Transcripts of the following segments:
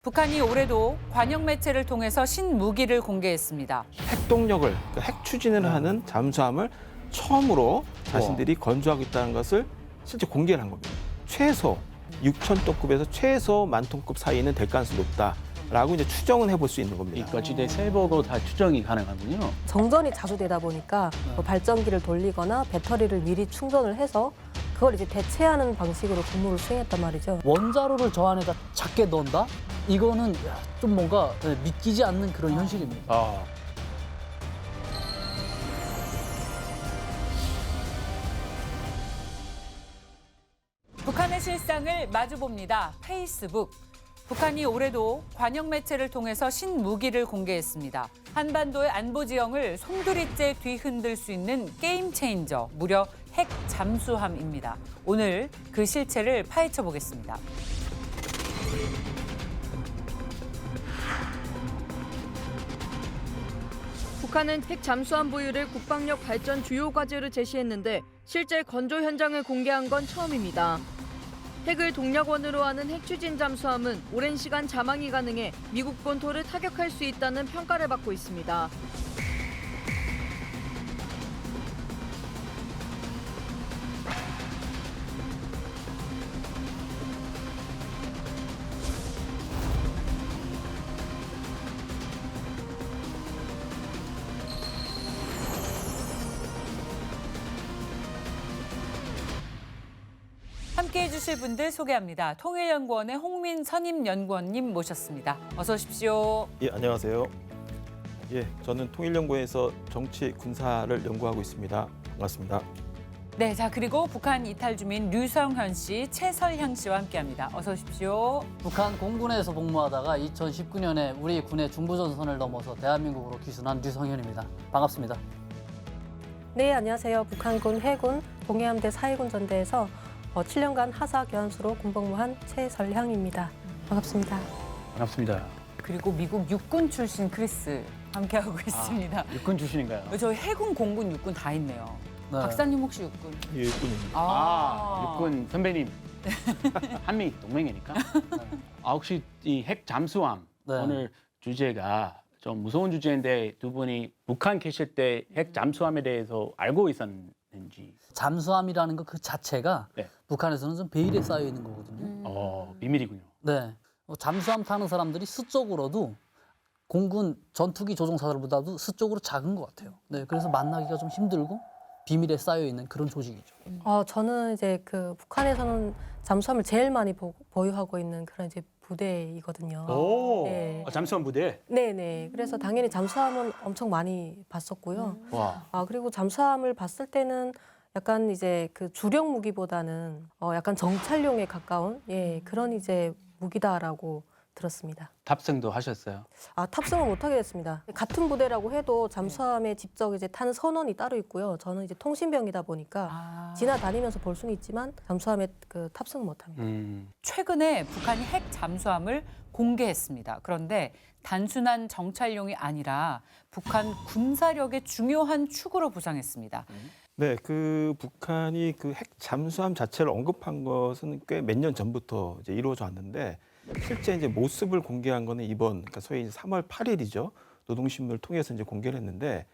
북한이 올해도 관영 매체를 통해서 신무기를 공개했습니다. 핵동력을, 그러니까 핵 추진을 하는 잠수함을 처음으로 자신들이 건조하고 있다는 것을 실제 공개를 한 겁니다. 최소 6,000톤급에서 최소 10,000톤급 사이는 될 가능성이 높다라고 이제 추정은 해볼 수 있는 겁니다. 이 거치대 세보고 다 추정이 가능하군요. 정전이 자주 되다 보니까 뭐 발전기를 돌리거나 배터리를 미리 충전을 해서 그걸 이제 대체하는 방식으로 근무를 수행했단 말이죠. 원자로를 저 안에다 작게 넣는다? 이거는 좀 뭔가 믿기지 않는 그런 현실입니다. 북한의 실상을 마주봅니다. 페이스북. 북한이 올해도 관영 매체를 통해서 신무기를 공개했습니다. 한반도의 안보 지형을 송두리째 뒤흔들 수 있는 게임 체인저, 무려 핵 잠수함입니다. 오늘 그 실체를 파헤쳐 보겠습니다. 북한은 핵 잠수함 보유를 국방력 발전 주요 과제로 제시했는데 실제 건조 현장을 공개한 건 처음입니다. 핵을 동력원으로 하는 핵 추진 잠수함은 오랜 시간 자망이 가능해 미국 본토를 타격할 수 있다는 평가를 받고 있습니다. 함께해 주실 분들 소개합니다. 통일연구원의 홍민 선임연구원님 모셨습니다. 어서 오십시오. 예, 안녕하세요. 예, 저는 통일연구원에서 정치 군사를 연구하고 있습니다. 반갑습니다. 네, 자 그리고 북한 이탈 주민 류성현 씨, 최설향 씨와 함께합니다. 어서 오십시오. 북한 공군에서 복무하다가 2019년에 우리 군의 중부전선을 넘어서 대한민국으로 귀순한 류성현입니다. 반갑습니다. 네, 안녕하세요. 북한군 해군 동해함대 사해군 전대에서 7년간 하사 교환수로 군복무한 최설향입니다. 반갑습니다. 반갑습니다. 그리고 미국 육군 출신 크리스 함께하고 있습니다. 육군 출신인가요? 저 해군, 공군, 육군 다 있네요. 네. 박사님 혹시 육군? 예, 육군입니다. 육군 선배님. 한미 동맹이니까. 혹시 이 핵 잠수함 네. 오늘 주제가 좀 무서운 주제인데 두 분이 북한 계실 때 핵 잠수함에 대해서 알고 있었는지. 잠수함이라는 거 그 자체가 네. 북한에서는 좀 베일에 쌓여 있는 거거든요. 비밀이군요. 네. 잠수함 타는 사람들이 수적으로도 공군 전투기 조종사들보다도 수적으로 작은 것 같아요. 네. 그래서 만나기가 좀 힘들고 비밀에 쌓여 있는 그런 조직이죠. 저는 이제 그 북한에서는 잠수함을 제일 많이 보유하고 있는 그런 이제 부대이거든요. 네. 잠수함 부대. 네네. 그래서 당연히 잠수함은 엄청 많이 봤었고요. 와. 그리고 잠수함을 봤을 때는 약간 이제 그 주력 무기보다는 약간 정찰용에 가까운 그런 이제 무기다라고 들었습니다. 탑승도 하셨어요? 탑승은 못하게 됐습니다. 같은 부대라고 해도 잠수함에 직접 이제 타는 선원이 따로 있고요. 저는 이제 통신병이다 보니까 지나다니면서 볼 수는 있지만 잠수함에 그 탑승은 못합니다. 최근에 북한이 핵 잠수함을 공개했습니다. 그런데 단순한 정찰용이 아니라 북한 군사력의 중요한 축으로 부상했습니다. 네, 그 북한이 그 핵 잠수함 자체를 언급한 것은 꽤 몇 년 전부터 이제 이루어져 왔는데 실제 이제 모습을 공개한 거는 이번, 그러니까 소위 이제 3월 8일이죠. 노동신문을 통해서 이제 공개를 했는데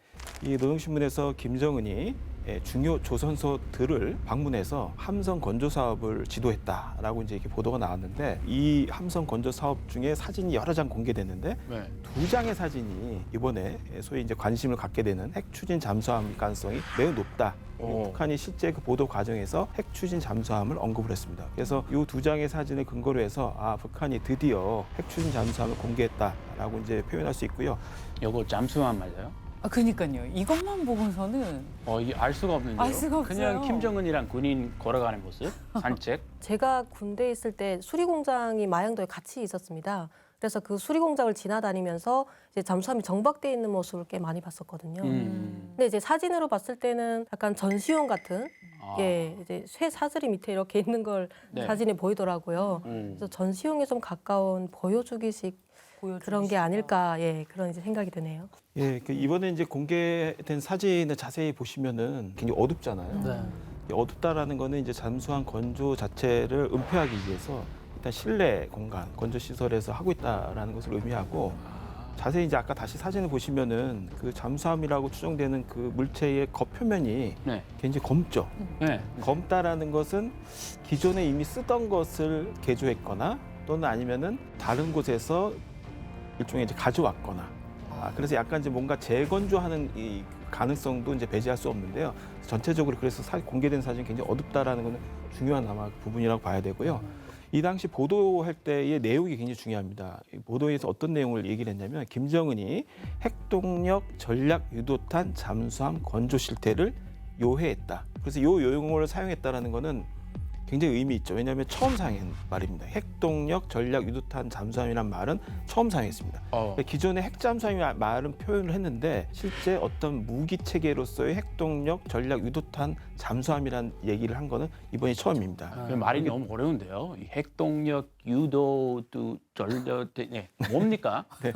이 노동신문에서 김정은이 중요 조선소들을 방문해서 함성 건조 사업을 지도했다라고 이제 이렇게 보도가 나왔는데 이 함성 건조 사업 중에 사진이 여러 장 공개됐는데 네. 2장의 사진이 이번에 소위 이제 관심을 갖게 되는 핵 추진 잠수함 가능성이 매우 높다. 북한이 실제 그 보도 과정에서 핵 추진 잠수함을 언급을 했습니다. 그래서 이 2장의 사진을 근거로 해서 북한이 드디어 핵 추진 잠수함을 공개했다라고 이제 표현할 수 있고요. 요거 잠수함 맞아요? 그러니까요. 이것만 보고서는 이게 알 수가 없는데요. 알 수가 없어요. 그냥 김정은이랑 군인 걸어가는 모습, 산책. 제가 군대에 있을 때 수리공장이 마양도에 같이 있었습니다. 그래서 그 수리공장을 지나다니면서 이제 잠수함이 정박돼 있는 모습을 꽤 많이 봤었거든요. 근데 이제 사진으로 봤을 때는 약간 전시용 같은 이제 쇠 사슬이 밑에 이렇게 있는 걸 네. 사진에 보이더라고요. 그래서 전시용에 좀 가까운 보여주기식 그런 게 아닐까 그런 이제 생각이 드네요. 예, 그 이번에 이제 공개된 사진을 자세히 보시면은 굉장히 어둡잖아요. 네. 어둡다라는 거는 이제 잠수함 건조 자체를 은폐하기 위해서 일단 실내 공간, 건조 시설에서 하고 있다라는 것을 의미하고 자세히 이제 아까 다시 사진을 보시면은 그 잠수함이라고 추정되는 그 물체의 겉표면이 네. 굉장히 검죠. 네. 검다라는 것은 기존에 이미 쓰던 것을 개조했거나 또는 아니면은 다른 곳에서 일종의 이제 가져왔거나 그래서 약간 이제 뭔가 재건조하는 이 가능성도 이제 배제할 수 없는데요. 전체적으로 그래서 공개된 사진이 굉장히 어둡다라는 것은 중요한 아마 부분이라고 봐야 되고요. 이 당시 보도할 때의 내용이 굉장히 중요합니다. 이 보도에서 어떤 내용을 얘기를 했냐면 김정은이 핵동력 전략 유도탄 잠수함 건조 실태를 요해했다. 그래서 요 용어를 사용했다라는 거는 굉장히 의미 있죠. 왜냐하면 처음 사용한 말입니다. 핵동력 전략 유도탄 잠수함이란 말은 처음 사용했습니다. 기존의 핵잠수함이 말은 표현을 했는데 실제 어떤 무기 체계로서의 핵동력 전략 유도탄 잠수함이란 얘기를 한 거는 이번이 처음입니다. 그 말이 너무 어려운데요. 이 핵동력 유도도 전력 네. 뭡니까? 네.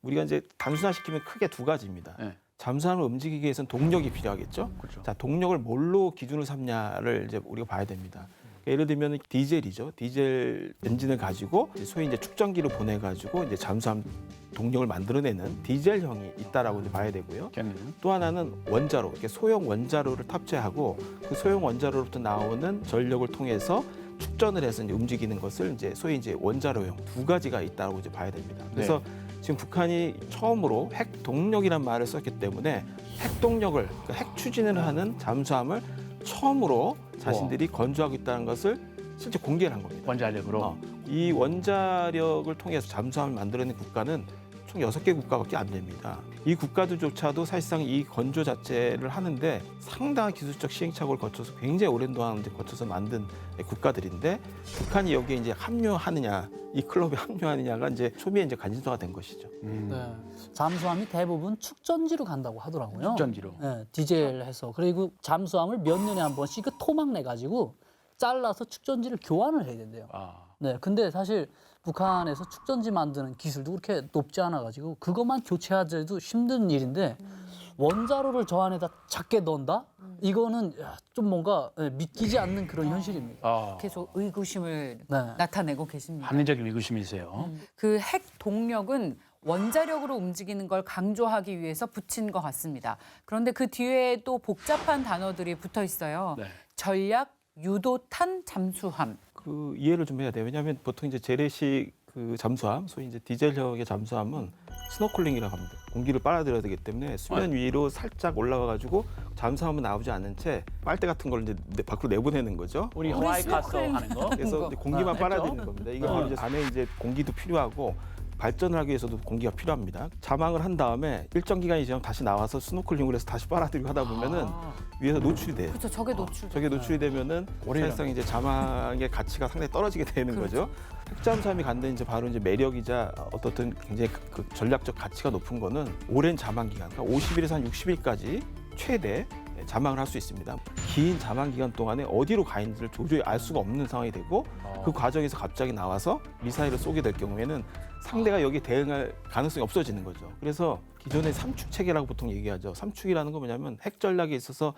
우리가 이제 단순화시키면 크게 두 가지입니다. 네. 잠수함을 움직이기 위해서는 동력이 필요하겠죠. 그렇죠. 자, 동력을 뭘로 기준을 삼냐를 이제 우리가 봐야 됩니다. 예를 들면 디젤이죠. 디젤 엔진을 가지고 소위 이제 축전기를 보내가지고 이제 잠수함 동력을 만들어내는 디젤형이 있다라고 이제 봐야 되고요. 또 하나는 원자로, 이렇게 소형 원자로를 탑재하고 그 소형 원자로로부터 나오는 전력을 통해서 축전을 해서 이제 움직이는 것을 이제 소위 이제 원자로형 두 가지가 있다고 이제 봐야 됩니다. 그래서 지금 북한이 처음으로 핵 동력이란 말을 썼기 때문에 핵 동력을 그러니까 핵 추진을 하는 잠수함을 처음으로 자신들이 건조하고 있다는 것을 실제 공개를 한 겁니다. 원자력으로. 이 원자력을 통해서 잠수함을 만들어낸 국가는 총 6개 국가밖에 안 됩니다. 이 국가들조차도 사실상 이 건조 자체를 하는데 상당한 기술적 시행착오를 거쳐서 굉장히 오랜 동안 이제 거쳐서 만든 국가들인데 북한이 여기에 이제 합류하느냐, 이 클럽에 합류하느냐가 이제 초미의 이제 관심사가 된 것이죠. 네. 잠수함이 대부분 축전지로 간다고 하더라고요. 축전지로. 네, 디젤해서. 그리고 잠수함을 몇 년에 한 번씩 그 토막 내 가지고 잘라서 축전지를 교환을 해야 된대요. 네, 근데 사실 북한에서 축전지 만드는 기술도 그렇게 높지 않아 가지고 그것만 교체하기도 힘든 일인데 원자로를 저 안에다 작게 넣는다? 이거는 좀 뭔가 믿기지 않는 그런 현실입니다. 계속 의구심을 네. 나타내고 계십니다. 합리적인 의구심이세요. 그 핵 동력은 원자력으로 움직이는 걸 강조하기 위해서 붙인 것 같습니다. 그런데 그 뒤에 또 복잡한 단어들이 붙어 있어요. 네. 전략 유도탄 잠수함. 그 이해를 좀 해야 돼요. 왜냐하면 보통 이제 재래식 그 잠수함, 소위 이제 디젤형의 잠수함은 스노클링이라고 합니다. 공기를 빨아들여야 되기 때문에 수면 위로 살짝 올라와가지고 잠수함은 나오지 않은 채 빨대 같은 걸 이제 밖으로 내보내는 거죠. 우리 하와이 가서 스노클링 하는 거. 그래서 이제 공기만 했죠? 빨아들이는 겁니다. 이거 이제 안에 이제 공기도 필요하고 발전을 하기 위해서도 공기가 필요합니다. 자망을 한 다음에 일정 기간이 지나면 다시 나와서 스노클링을 해서 다시 빨아들이고 하다 보면은 위에서 노출이 돼요. 그렇죠. 저게 노출. 저게 노출이 되면은 사실상 이제 자망의 가치가 상당히 떨어지게 되는 거죠. 핵잠수함이 갖는 이제 바로 이제 매력이자 어떻든 굉장히 그 전략적 가치가 높은 거는 오랜 자망 기간, 그러니까 50일에서 한 60일까지 최대 자망을 할 수 있습니다. 긴 자망 기간 동안에 어디로 가 있는지를 도저히 알 수가 없는 상황이 되고 그 과정에서 갑자기 나와서 미사일을 쏘게 될 경우에는 상대가 여기에 대응할 가능성이 없어지는 거죠. 그래서 기존의 삼축 체계라고 보통 얘기하죠. 삼축이라는 건 뭐냐면 핵 전략에 있어서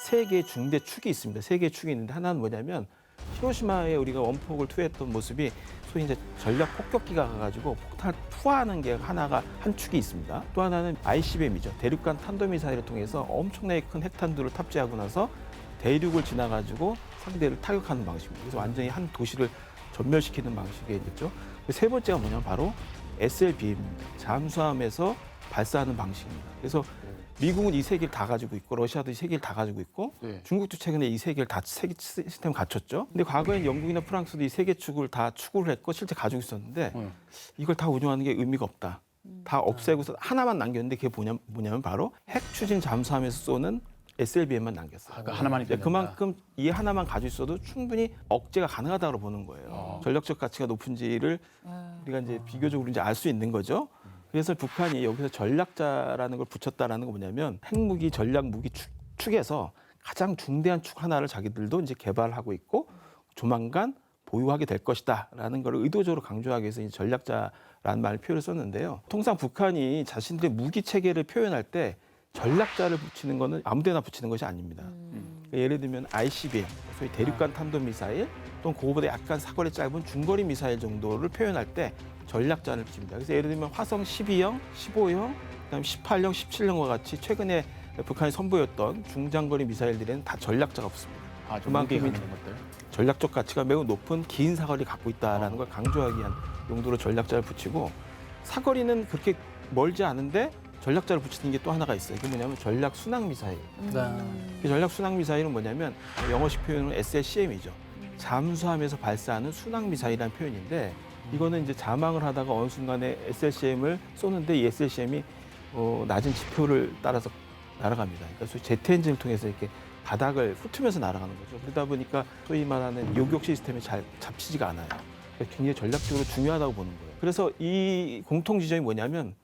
세 개의 중대 축이 있습니다. 세 개의 축이 있는데 하나는 뭐냐면 히로시마에 우리가 원폭을 투여했던 모습이 소위 이제 전략 폭격기가 가가지고 폭탄을 투하하는 게 하나가 한 축이 있습니다. 또 하나는 ICBM이죠. 대륙간 탄도미사일을 통해서 엄청나게 큰 핵탄두를 탑재하고 나서 대륙을 지나가지고 상대를 타격하는 방식입니다. 그래서 완전히 한 도시를 전멸시키는 방식이겠죠. 세 번째가 뭐냐면 바로 SLBM입니다. 잠수함에서 발사하는 방식입니다. 그래서 미국은 이 세 개를 다 가지고 있고 러시아도 이 세 개를 다 가지고 있고 중국도 최근에 이 세 개를 다 시스템을 갖췄죠. 근데 과거엔 영국이나 프랑스도 이 세 개 축을 다 추구를 했고 실제 가지고 있었는데 이걸 다 운용하는 게 의미가 없다. 다 없애고서 하나만 남겼는데 그게 뭐냐면 바로 핵 추진 잠수함에서 쏘는 SLBM만 남겼어요. 그 하나만 있다. 그만큼 이 하나만 가지고 있어도 충분히 억제가 가능하다고 보는 거예요. 전력적 가치가 높은지를 우리가 이제 비교적으로 이제 알 수 있는 거죠. 그래서 북한이 여기서 전략자라는 걸 붙였다라는 건 뭐냐면 핵무기, 전략 무기 축에서 가장 중대한 축 하나를 자기들도 이제 개발하고 있고 조만간 보유하게 될 것이다라는 걸 의도적으로 강조하기 위해서 이제 전략자라는 말 표현을 썼는데요. 통상 북한이 자신들의 무기 체계를 표현할 때 전략자를 붙이는 거는 아무데나 붙이는 것이 아닙니다. 그러니까 예를 들면 ICBM, 소위 대륙간 탄도미사일, 또는 그거보다 약간 사거리 짧은 중거리 미사일 정도를 표현할 때 전략자를 붙입니다. 그래서 예를 들면 화성 12형, 15형, 그다음에 18형, 17형과 같이 최근에 북한이 선보였던 중장거리 미사일들에는 다 전략자가 붙습니다. 그만큼 그만큼 있는 것들. 전략적 가치가 매우 높은 긴 사거리를 갖고 있다는 걸 강조하기 위한 용도로 전략자를 붙이고 사거리는 그렇게 멀지 않은데 전략자를 붙이는 게 또 하나가 있어요. 그게 뭐냐면 전략 순항 미사일. 이 전략 순항 미사일은 뭐냐면 영어식 표현으로 SLCM이죠. 잠수함에서 발사하는 순항 미사일이라는 표현인데 이거는 이제 자망을 하다가 어느 순간에 SLCM을 쏘는데 이 SLCM이 낮은 지표를 따라서 날아갑니다. 그러니까 소위 제트 엔진을 통해서 이렇게 바닥을 훑으면서 날아가는 거죠. 그러다 보니까 소위 말하는 요격 시스템이 잘 잡히지가 않아요. 그러니까 굉장히 전략적으로 중요하다고 보는 거예요. 그래서 이 공통 지점이 뭐냐면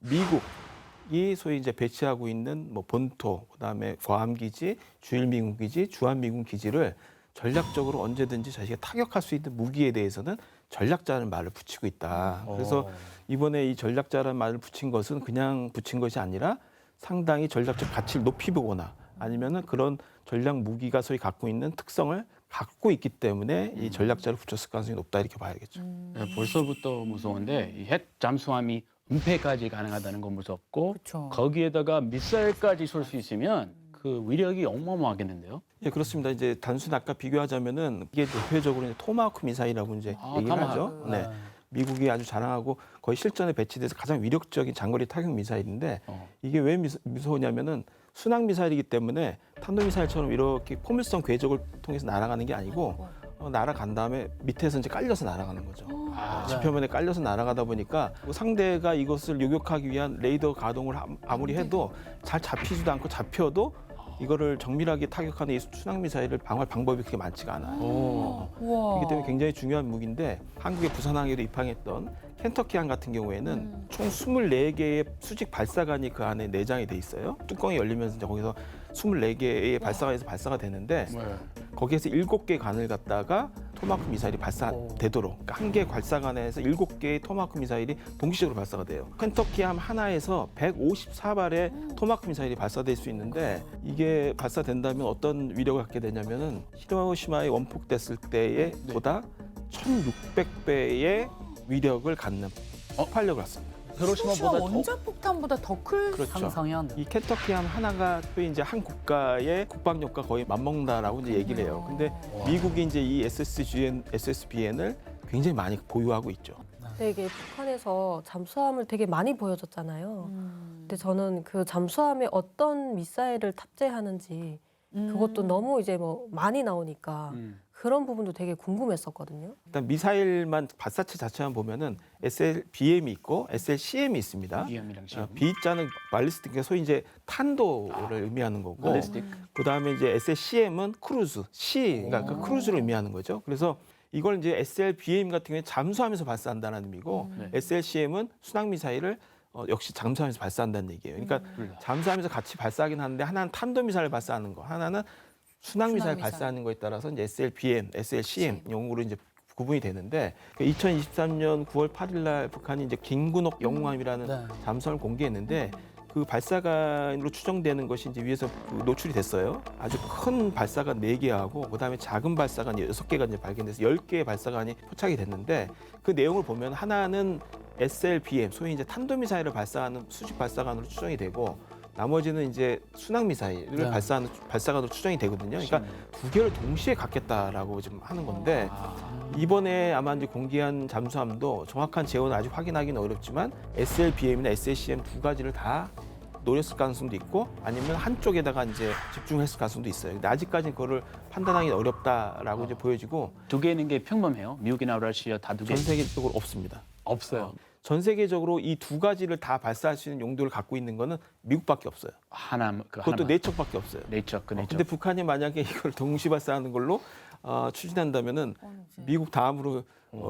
미국이 소위 이제 배치하고 있는 뭐 본토, 그다음에 구암 기지, 주일미군 기지, 주한미군 기지를 전략적으로 언제든지 자기가 타격할 수 있는 무기에 대해서는 전략자라는 말을 붙이고 있다. 그래서 이번에 이 전략자라는 말을 붙인 것은 그냥 붙인 것이 아니라 상당히 전략적 가치를 높이 보거나 아니면은 그런 전략 무기가 소위 갖고 있는 특성을 갖고 있기 때문에 이 전략자를 붙였을 가능성이 높다 이렇게 봐야겠죠. 네, 벌써부터 무서운데 이 핵 잠수함이 은폐까지 가능하다는 건 무섭고 그렇죠. 거기에다가 미사일까지 쏠 수 있으면 그 위력이 어마어마하겠는데요. 예, 그렇습니다. 이제 단순히 아까 비교하자면은 이게 대표적으로 이제 토마호크 미사일이라고 이제 얘기를 토마호크. 하죠. 네. 미국이 아주 자랑하고 거의 실전에 배치돼서 가장 위력적인 장거리 타격 미사일인데 이게 왜 무서우냐면은 순항 미사일이기 때문에 탄도 미사일처럼 이렇게 포물선 궤적을 통해서 날아가는 게 아니고 날아간 다음에 밑에서 이제 깔려서 날아가는 거죠. 지표면에 깔려서 날아가다 보니까 상대가 이것을 요격하기 위한 레이더 가동을 아무리 해도 잘 잡히지도 않고 잡혀도 이거를 정밀하게 타격하는 이 순항 미사일을 방어할 방법이 그렇게 많지가 않아요. 우와. 그렇기 때문에 굉장히 중요한 무기인데 한국의 부산항에도 입항했던 켄터키항 같은 경우에는 총 24개의 수직 발사관이 그 안에 내장이 돼 있어요. 뚜껑이 열리면서 이제 거기서 24개의 발사관에서 발사가 되는데 거기에서 7개의 관을 갖다가 토마호크 미사일이 발사되도록 그러니까 한 개의 발사관에서 7개의 토마호크 미사일이 동시적으로 발사가 돼요. 켄터키함 하나에서 154발의 토마호크 미사일이 발사될 수 있는데 이게 발사된다면 어떤 위력을 갖게 되냐면은 히로시마에 원폭됐을 때의 보다 1,600배의 위력을 갖는 폭발력을 갖습니다. 히로시마 원자폭탄보다 더 클. 그렇죠. 상상이 안 돼. 이 켄터키함 하나가 또 이제 한 국가의 국방력과 거의 맞먹는다라고 이제 얘기를 해요. 근데 미국이 이제 이 SSBN을 굉장히 많이 보유하고 있죠. 근데 이게 북한에서 잠수함을 되게 많이 보여줬잖아요. 근데 저는 그 잠수함에 어떤 미사일을 탑재하는지 그것도 너무 이제 뭐 많이 나오니까 그런 부분도 되게 궁금했었거든요. 일단 미사일만 발사체 자체만 보면은 SLBM이 있고 SLCM이 있습니다. B함이랑 C함. B자는 발리스틱, 그러니까 소위 이제 탄도를 의미하는 거고, 발리스틱. 그다음에 이제 SLCM은 크루즈, 그러니까 그 크루즈를 의미하는 거죠. 그래서 이걸 이제 SLBM 같은 경우에 잠수함에서 발사한다는 의미고, SLCM은 순항 미사일을 역시 잠수함에서 발사한다는 얘기예요. 그러니까 잠수함에서 같이 발사하긴 하는데 하나는 탄도 미사일 발사하는 거, 하나는 순항 미사일 발사하는 거에 따라서 이제 SLBM, SLCM 용어로 이제 구분이 되는데 2023년 9월 8일 날 북한이 이제 김군옥 영웅함이라는 잠수함을 공개했는데 그 발사관으로 추정되는 것이 이제 위에서 그 노출이 됐어요. 아주 큰 발사관 4개하고 그다음에 작은 발사관 6개가 이제 발견돼서 10개의 발사관이 포착이 됐는데 그 내용을 보면 하나는 SLBM, 소위 이제 탄도미사일을 발사하는 수직 발사관으로 추정이 되고 나머지는 이제 순항 미사일을 발사하는 발사관으로 추정이 되거든요. 그러니까 두 개를 동시에 갖겠다라고 지금 하는 건데 이번에 아마 이제 공개한 잠수함도 정확한 재원을 아직 확인하기는 어렵지만 SLBM이나 SLCM 두 가지를 다 노렸을 가능성도 있고 아니면 한쪽에다가 이제 집중했을 가능성도 있어요. 근데 아직까지는 그거를 판단하기 어렵다라고 이제 보여지고 두 개 있는 게 평범해요. 미국이나 러시아 다 두 개. 전 세계적으로 없습니다. 없어요. 전 세계적으로 이 두 가지를 다 발사할 수 있는 용도를 갖고 있는 거는 미국밖에 없어요. 그것도 네 척밖에 없어요. 네척. 근데 북한이 만약에 이걸 동시 발사하는 걸로 추진한다면은 미국 다음으로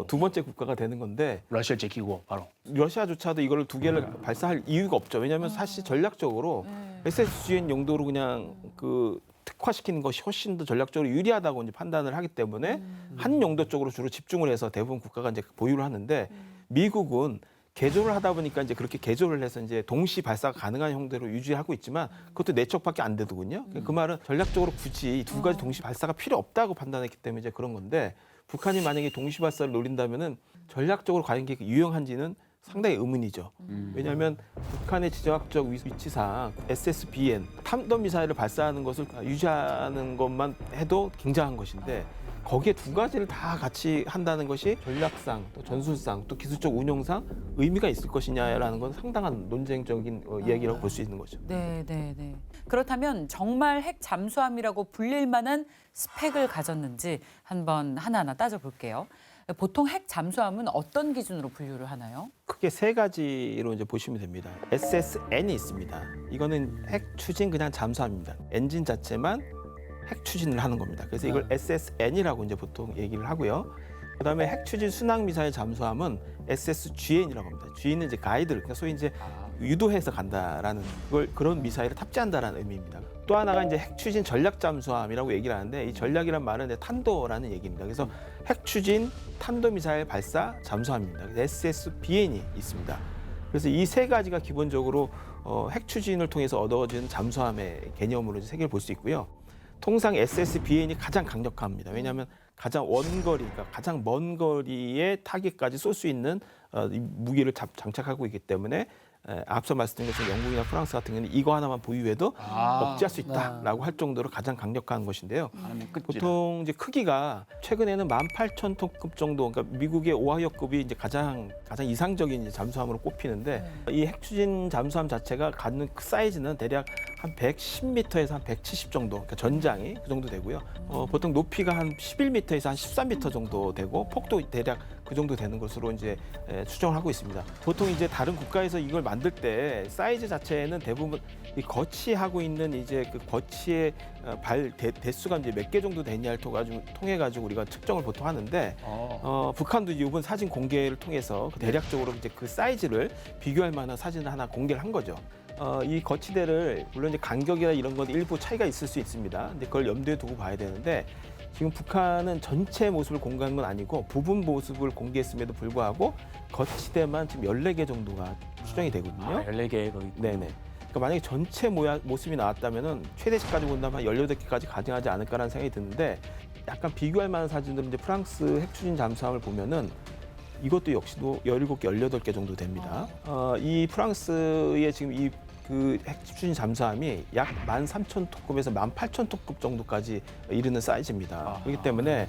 두 번째 국가가 되는 건데 러시아 제끼고 바로. 러시아조차도 이걸 두 개를 발사할 이유가 없죠. 왜냐하면 사실 전략적으로 SSGN 용도로 그냥 그 특화시키는 것이 훨씬 더 전략적으로 유리하다고 이제 판단을 하기 때문에 한 용도 쪽으로 주로 집중을 해서 대부분 국가가 이제 보유를 하는데 미국은 개조를 하다 보니까 이제 그렇게 개조를 해서 이제 동시 발사가 가능한 형태로 유지하고 있지만 그것도 4척밖에 안 되더군요. 그 말은 전략적으로 굳이 이 두 가지 동시 발사가 필요 없다고 판단했기 때문에 이제 그런 건데 북한이 만약에 동시 발사를 노린다면은 전략적으로 과연 이게 유용한지는 상당히 의문이죠. 왜냐하면 북한의 지정학적 위치상 SSBN 탄도미사일을 발사하는 것을 유지하는 것만 해도 굉장한 것인데 거기에 두 가지를 다 같이 한다는 것이 전략상, 또 전술상, 또 기술적 운용상 의미가 있을 것이냐라는 건 상당한 논쟁적인 이야기라고 볼 수 있는 거죠. 네. 그렇다면 정말 핵 잠수함이라고 불릴 만한 스펙을 가졌는지 한번 하나하나 따져볼게요. 보통 핵 잠수함은 어떤 기준으로 분류를 하나요? 크게 세 가지로 이제 보시면 됩니다. SSN이 있습니다. 이거는 핵 추진 그냥 잠수함입니다. 엔진 자체만 핵 추진을 하는 겁니다. 그래서 이걸 SSN이라고 이제 보통 얘기를 하고요. 그다음에 핵 추진 순항 미사일 잠수함은 SSGN이라고 합니다. G는 이제 가이드를, 그러니까 소위 이제 유도해서 간다라는 그런 미사일을 탑재한다라는 의미입니다. 또 하나가 이제 핵 추진 전략 잠수함이라고 얘기를 하는데 이 전략이란 말은 이제 탄도라는 얘기입니다. 그래서 핵 추진 탄도 미사일 발사 잠수함입니다. SSBN이 있습니다. 그래서 이 세 가지가 기본적으로 핵 추진을 통해서 얻어진 잠수함의 개념으로 세계를 볼 수 있고요. 통상 SSBN이 가장 강력합니다. 왜냐하면 가장 원거리, 그러니까 가장 먼 거리의 타깃까지 쏠 수 있는 무기를 장착하고 있기 때문에 앞서 말씀드린 것처럼 영국이나 프랑스 같은 경우는 이거 하나만 보유해도 억제할 수 있다라고 할 정도로 가장 강력한 것인데요. 보통 이제 크기가 최근에는 18,000톤급 정도, 그러니까 미국의 오하이오급이 이제 가장 이상적인 이제 잠수함으로 꼽히는데 이 핵추진 잠수함 자체가 갖는 그 사이즈는 대략 한 110m에서 한 170 정도, 그러니까 전장이 그 정도 되고요. 보통 높이가 한 11m에서 한 13m 정도 되고 폭도 대략 그 정도 되는 것으로 이제 추정을 하고 있습니다. 보통 이제 다른 국가에서 이걸 만들 때 사이즈 자체는 대부분 이 거치하고 있는 이제 그 거치의 대수가 이제 몇 개 정도 되냐를 통해 가지고 우리가 측정을 보통 하는데 북한도 이번 사진 공개를 통해서 대략적으로 이제 그 사이즈를 비교할 만한 사진을 하나 공개를 한 거죠. 이 거치대를 물론 이제 간격이나 이런 건 일부 차이가 있을 수 있습니다. 근데 그걸 염두에 두고 봐야 되는데 지금 북한은 전체 모습을 공개한 건 아니고 부분 모습을 공개했음에도 불구하고 거치대만 지금 14개 정도가 추정이 되거든요. 14개 거기. 네네. 그러니까 만약에 전체 모습이 나왔다면은 최대치까지 본다면 한 18개까지 가능하지 않을까라는 생각이 드는데 약간 비교할 만한 사진들은 이제 프랑스 핵추진 잠수함을 보면은 이것도 역시도 17개, 18개 정도 됩니다. 이 프랑스의 지금 그 핵추진 잠수함이 약 13,000톤급에서 18,000톤급 정도까지 이르는 사이즈입니다. 그렇기 때문에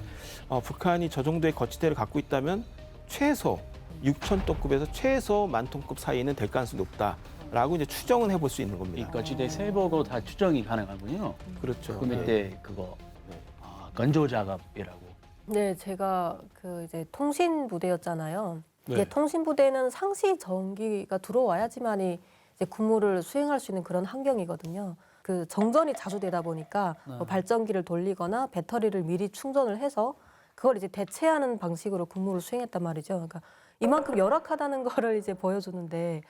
북한이 저 정도의 거치대를 갖고 있다면 최소 6,000톤급에서 최소 10,000톤급 사이는 될 가능성이 높다라고 이제 추정은 해볼 수 있는 겁니다. 이 거치대 세 보고 다 추정이 가능하군요. 그렇죠. 그 밑에 그거 건조 작업이라고. 네, 제가 그 이제 통신 부대였잖아요. 네. 이게 통신 부대는 상시 전기가 들어와야지만이 이제 근무를 수행할 수 있는 그런 환경이거든요. 그 정전이 자주 되다 보니까 뭐 발전기를 돌리거나 배터리를 미리 충전을 해서 그걸 이제 대체하는 방식으로 근무를 수행했단 말이죠. 그러니까 이만큼 열악하다는 거를 이제 보여주는데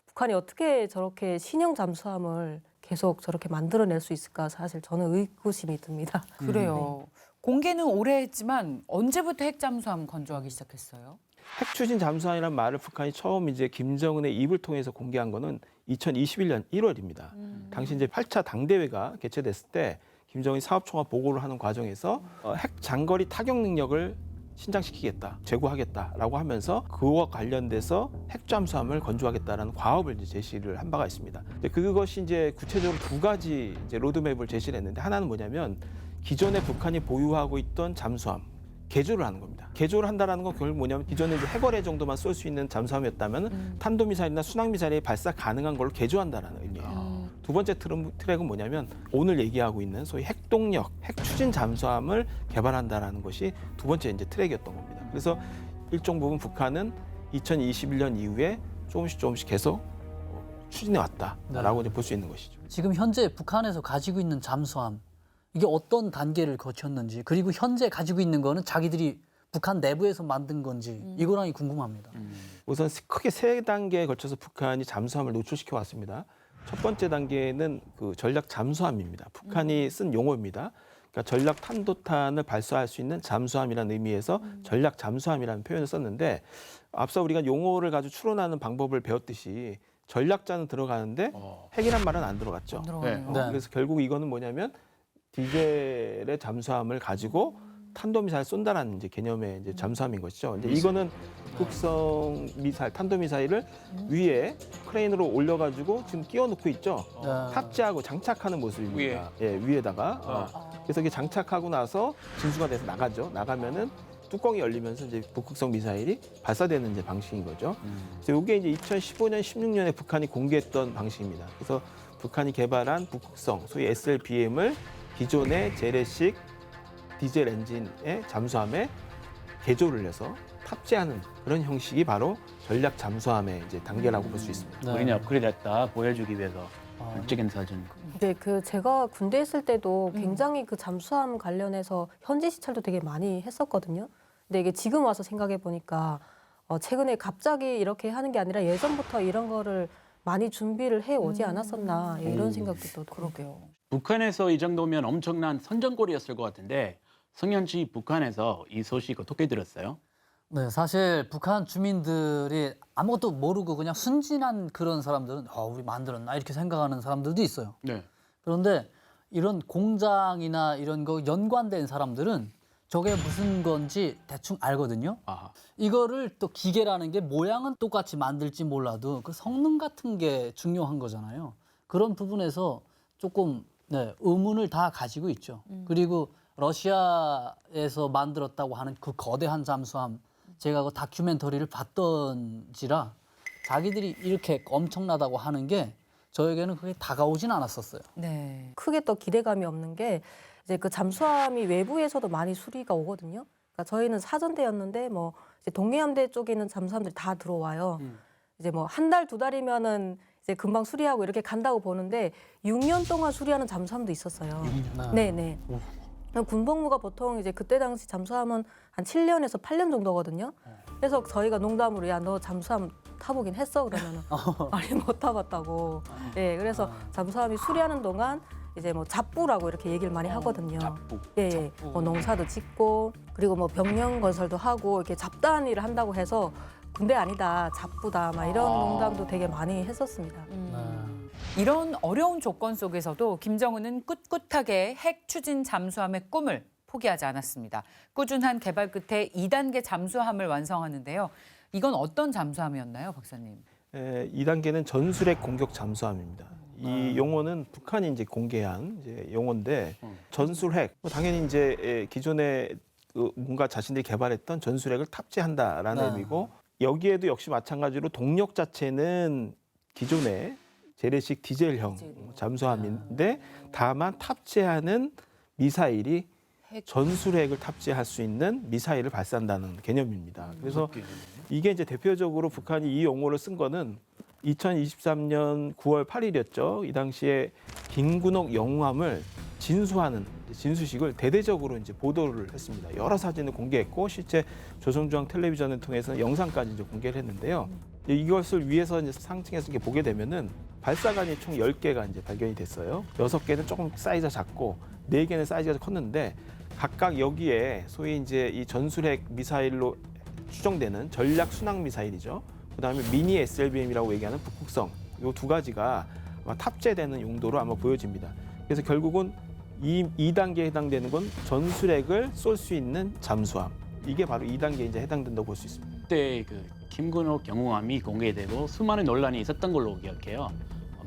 북한이 어떻게 저렇게 신형 잠수함을 계속 저렇게 만들어낼 수 있을까 사실 저는 의구심이 듭니다. 그래요. 공개는 오래 했지만 언제부터 핵 잠수함 건조하기 시작했어요? 핵추진 잠수함이라는 말을 북한이 처음 이제 김정은의 입을 통해서 공개한 거는 2021년 1월입니다. 당시 이제 8차 당대회가 개최됐을 때 김정은이 사업총합 보고를 하는 과정에서 핵 장거리 타격 능력을 신장시키겠다, 제고하겠다라고 하면서 그와 관련돼서 핵잠수함을 건조하겠다라는 과업을 이제 제시를 한 바가 있습니다. 그것이 이제 구체적으로 두 가지 이제 로드맵을 제시를 했는데 하나는 뭐냐면 기존에 북한이 보유하고 있던 잠수함 개조를 하는 겁니다. 개조를 한다라는 건 결국 뭐냐면 기존에 이제 해거래 정도만 쏠 수 있는 잠수함이었다면 탄도미사일이나 순항미사일이 발사 가능한 걸로 개조한다라는 의미예요. 두 번째 트랙은 뭐냐면 오늘 얘기하고 있는 소위 핵동력, 핵추진 잠수함을 개발한다라는 것이 두 번째 이제 트랙이었던 겁니다. 그래서 일정 부분 북한은 2021년 이후에 조금씩 계속 추진해 왔다라고 이제 볼 수 있는 것이죠. 지금 현재 북한에서 가지고 있는 잠수함 이게 어떤 단계를 거쳤는지 그리고 현재 가지고 있는 거는 자기들이 북한 내부에서 만든 건지 이거랑이 궁금합니다. 우선 크게 세 단계에 걸쳐서 북한이 잠수함을 노출시켜 왔습니다. 첫 번째 단계는 그 전략 잠수함입니다. 북한이 쓴 용어입니다. 그러니까 전략 탄도탄을 발사할 수 있는 잠수함이라는 의미에서 전략 잠수함이라는 표현을 썼는데 앞서 우리가 용어를 가지고 추론하는 방법을 배웠듯이 전략자는 들어가는데 핵이란 말은 안 들어갔죠. 들어가네요. 네. 그래서 결국 이거는 뭐냐면 디젤의 잠수함을 가지고 탄도미사일 쏜다라는 이제 개념의 이제 잠수함인 것이죠. 근데 이거는 북극성 미사일, 탄도미사일을 위에 크레인으로 올려가지고 지금 끼워놓고 있죠. 탑재하고 장착하는 모습입니다. 예, 위에다가. 그래서 이게 장착하고 나서 진수가 돼서 나가죠. 나가면은 뚜껑이 열리면서 이제 북극성 미사일이 발사되는 이제 방식인 거죠. 그래서 이게 이제 2015년, 16년에 북한이 공개했던 방식입니다. 그래서 북한이 개발한 북극성, 소위 SLBM을 기존의 재래식 디젤 엔진의 잠수함에 개조를 해서 탑재하는 그런 형식이 바로 전략 잠수함의 이제 단계라고 볼 수 있습니다. 우리는 업그레이드했다 보여주기 위해서 찍은 사진. 네, 그 제가 군대 있을 때도 굉장히 그 잠수함 관련해서 현지 시찰도 되게 많이 했었거든요. 근데 이게 지금 와서 생각해 보니까 최근에 갑자기 이렇게 하는 게 아니라 예전부터 이런 거를 많이 준비를 해 오지 않았었나 이런 생각도 또 그러게요. 북한에서 이 정도면 엄청난 선전골이었을 것 같은데 성현 씨 북한에서 이 소식 어떻게 들었어요? 네, 사실 북한 주민들이 아무것도 모르고 그냥 순진한 그런 사람들은 우리 만들었나 이렇게 생각하는 사람들도 있어요. 네. 그런데 이런 공장이나 이런 거 연관된 사람들은 저게 무슨 건지 대충 알거든요. 아하. 이거를 또 기계라는 게 모양은 똑같이 만들지 몰라도 그 성능 같은 게 중요한 거잖아요. 그런 부분에서 조금 의문을 다 가지고 있죠. 그리고 러시아에서 만들었다고 하는 그 거대한 잠수함, 제가 그 다큐멘터리를 봤던지라 자기들이 이렇게 엄청나다고 하는 게 저에게는 그게 다가오진 않았었어요. 네. 크게 또 기대감이 없는 게 이제 그 잠수함이 외부에서도 많이 수리가 오거든요. 그러니까 저희는 사전대였는데 뭐 이제 동해함대 쪽에 있는 잠수함들이 다 들어와요. 이제 뭐 한 달, 두 달이면은 이제 금방 수리하고 이렇게 간다고 보는데 6년 동안 수리하는 잠수함도 있었어요. 네네. 군복무가 보통 이제 그때 당시 잠수함은 한 7년에서 8년 정도거든요. 그래서 저희가 농담으로 야 너 잠수함 타보긴 했어 그러면은 아니 못 타봤다고. 예, 그래서 잠수함이 수리하는 동안 이제 뭐 잡부라고 이렇게 얘기를 많이 하거든요. 잡부. 예, 예. 뭐 농사도 짓고 그리고 뭐 병영 건설도 하고 이렇게 잡다한 일을 한다고 해서 군대 아니다 잡부다 막 이런 농담도 되게 많이 했었습니다. 이런 어려운 조건 속에서도 김정은은 꿋꿋하게 핵 추진 잠수함의 꿈을 포기하지 않았습니다. 꾸준한 개발 끝에 2단계 잠수함을 완성하는데요. 이건 어떤 잠수함이었나요, 박사님? 2단계는 전술핵 공격 잠수함입니다. 이 용어는 북한이 이제 공개한 이제 용어인데 전술핵 당연히 이제 기존에 뭔가 자신들이 개발했던 전술핵을 탑재한다라는 의미고 여기에도 역시 마찬가지로 동력 자체는 기존의 재래식 디젤형 잠수함인데 다만 탑재하는 미사일이 전술핵을 탑재할 수 있는 미사일을 발사한다는 개념입니다. 그래서 이게 이제 대표적으로 북한이 이 용어를 쓴 거는 2023년 9월 8일이었죠. 이 당시에 김군옥 영함을 진수하는 진수식을 대대적으로 이제 보도를 했습니다. 여러 사진을 공개했고 실제 조선중앙 텔레비전을 통해서 영상까지 이제 공개를 했는데요. 이것을 위해서 이제 상층에서 이렇게 보게 되면은 발사관이 총 10개가 이제 발견이 됐어요. 6개는 조금 사이즈가 작고 4개는 사이즈가 컸는데 각각 여기에 소위 이제 이 전술핵 미사일로 추정되는 전략 순항 미사일이죠. 그다음에 미니 SLBM이라고 얘기하는 북극성 이 두 가지가 아마 탑재되는 용도로 아마 보여집니다. 그래서 결국은 이 2단계에 해당되는 건 전술핵을 쏠 수 있는 잠수함. 이게 바로 2단계에 이제 해당된다고 볼 수 있습니다. 그때 그 김군옥 경호함이 공개되고 수많은 논란이 있었던 걸로 기억해요.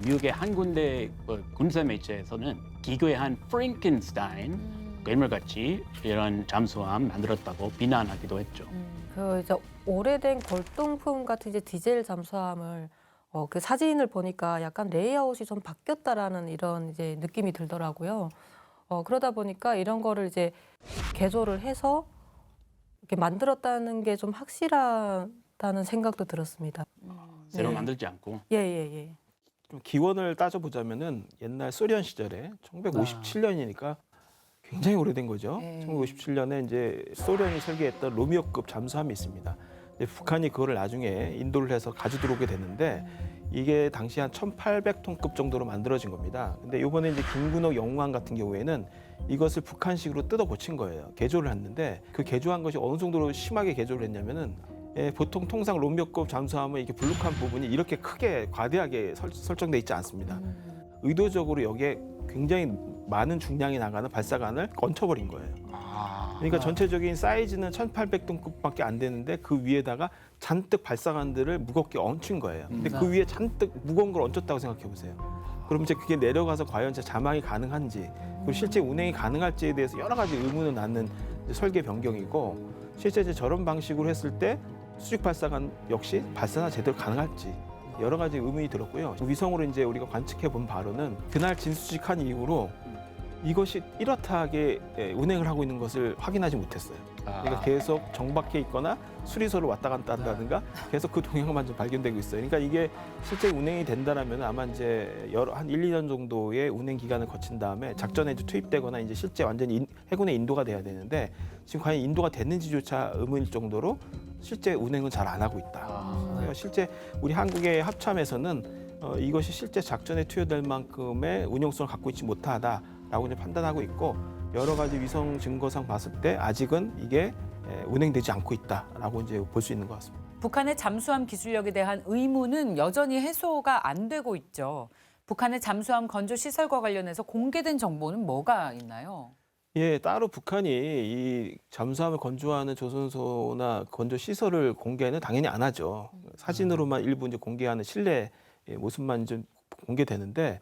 미국의 한 군데 군사 매체에서는 기괴한 프랭켄스타인 괴물같이 이런 잠수함 만들었다고 비난하기도 했죠. 그 이제 오래된 골동품 같은 이제 디젤 잠수함을 그 사진을 보니까 약간 레이아웃이 좀 바뀌었다라는 이런 이제 느낌이 들더라고요. 그러다 보니까 이런 거를 이제 개조를 해서 이렇게 만들었다는 게 좀 확실하다는 생각도 들었습니다. 새로 네. 만들지 않고. 예. 좀 기원을 따져보자면은 옛날 소련 시절에 1957년이니까 굉장히 오래된 거죠. 네. 1957년에 이제 소련이 설계했던 로미오급 잠수함이 있습니다. 북한이 그거를 나중에 인도를 해서 가지고 들어오게 됐는데 이게 당시 한 1,800톤급 정도로 만들어진 겁니다. 근데 이번에 이제 김군옥 영함 같은 경우에는 이것을 북한식으로 뜯어 고친 거예요. 개조를 했는데 그 개조한 것이 어느 정도로 심하게 개조를 했냐면은 보통 통상 로미오급 잠수함은 이렇게 불룩한 부분이 이렇게 크게 과대하게 설정돼 있지 않습니다. 의도적으로 여기에 굉장히 많은 중량이 나가는 발사관을 얹혀버린 거예요. 그러니까 전체적인 사이즈는 1800톤급밖에 안 되는데 그 위에다가 잔뜩 발사관들을 무겁게 얹힌 거예요. 근데 그 위에 잔뜩 무거운 걸 얹었다고 생각해 보세요. 그럼 이제 그게 내려가서 과연 자망이 가능한지, 그리고 실제 운행이 가능할지에 대해서 여러 가지 의문을 낳는 설계 변경이고, 실제 이제 저런 방식으로 했을 때 수직 발사관 역시 발사나 제대로 가능할지 여러 가지 의문이 들었고요. 위성으로 이제 우리가 관측해 본 바로는 그날 진수직한 이후로 이것이 뚜렷하게 운행을 하고 있는 것을 확인하지 못했어요. 그러니까 계속 정박해 있거나 수리소를 왔다 갔다 한다든가 계속 그 동향만 좀 발견되고 있어요. 그러니까 이게 실제 운행이 된다라면 아마 이제 한 1, 2년 정도의 운행 기간을 거친 다음에 작전에 이제 투입되거나 이제 실제 완전히 해군에 인도가 돼야 되는데, 지금 과연 인도가 됐는지조차 의문일 정도로 실제 운행은 잘 안 하고 있다. 그러니까 실제 우리 한국의 합참에서는 이것이 실제 작전에 투여될 만큼의 운용성을 갖고 있지 못하다라고 이제 판단하고 있고, 여러 가지 위성 증거상 봤을 때 아직은 이게 운행되지 않고 있다라고 이제 볼 수 있는 것 같습니다. 북한의 잠수함 기술력에 대한 의문은 여전히 해소가 안 되고 있죠. 북한의 잠수함 건조 시설과 관련해서 공개된 정보는 뭐가 있나요? 예, 따로 북한이 이 잠수함을 건조하는 조선소나 건조 시설을 공개는 당연히 안 하죠. 사진으로만 일부 이제 공개하는 실내 모습만 좀 공개되는데,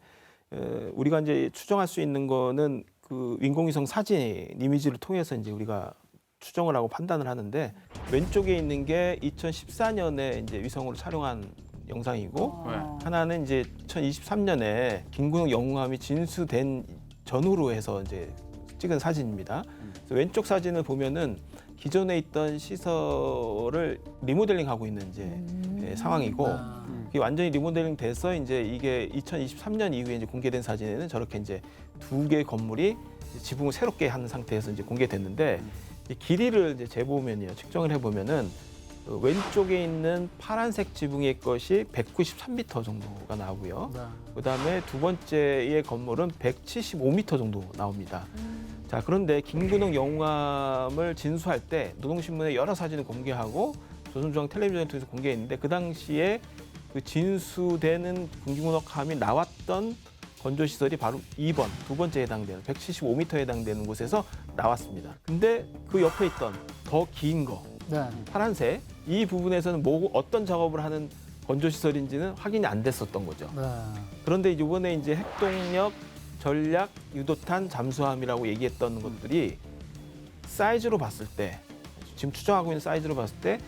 우리가 이제 추정할 수 있는 거는 그 인공위성 사진 이미지를 통해서 이제 우리가 추정을 하고 판단을 하는데, 왼쪽에 있는 게 2014년에 이제 위성으로 촬영한 영상이고, 하나는 이제 2023년에 김구능 영웅함이 진수된 전후로 해서 이제 찍은 사진입니다. 그래서 왼쪽 사진을 보면은 기존에 있던 시설을 리모델링하고 있는 이제 상황이고, 이게 완전히 리모델링 돼서 이제 이게 2023년 이후에 이제 공개된 사진에는 저렇게 이제 두 개의 건물이 지붕을 새롭게 한 상태에서 이제 공개됐는데, 이 길이를 이제 재보면요, 측정을 해보면은 왼쪽에 있는 파란색 지붕의 것이 193m 정도가 나오고요. 그다음에 두 번째의 건물은 175m 정도 나옵니다. 자, 그런데 김구능 영웅함을 진수할 때 노동신문에 여러 사진을 공개하고 조선중앙 텔레비전을 통해서 공개했는데, 그 당시에 그 진수되는 김구능함이 나왔던 건조시설이 바로 2번, 두 번째에 해당되는 175m에 해당되는 곳에서 나왔습니다. 근데 그 옆에 있던 더 긴 거, 파란색, 이 부분에서는 어떤 작업을 하는 건조시설인지는 확인이 안 됐었던 거죠. 그런데 이번에 이제 핵동력, 전략, 유도탄, 잠수함이라고 얘기했던 것들이 사이즈로 봤을 때, 지금 추정하고 있는 사이즈로 봤을 때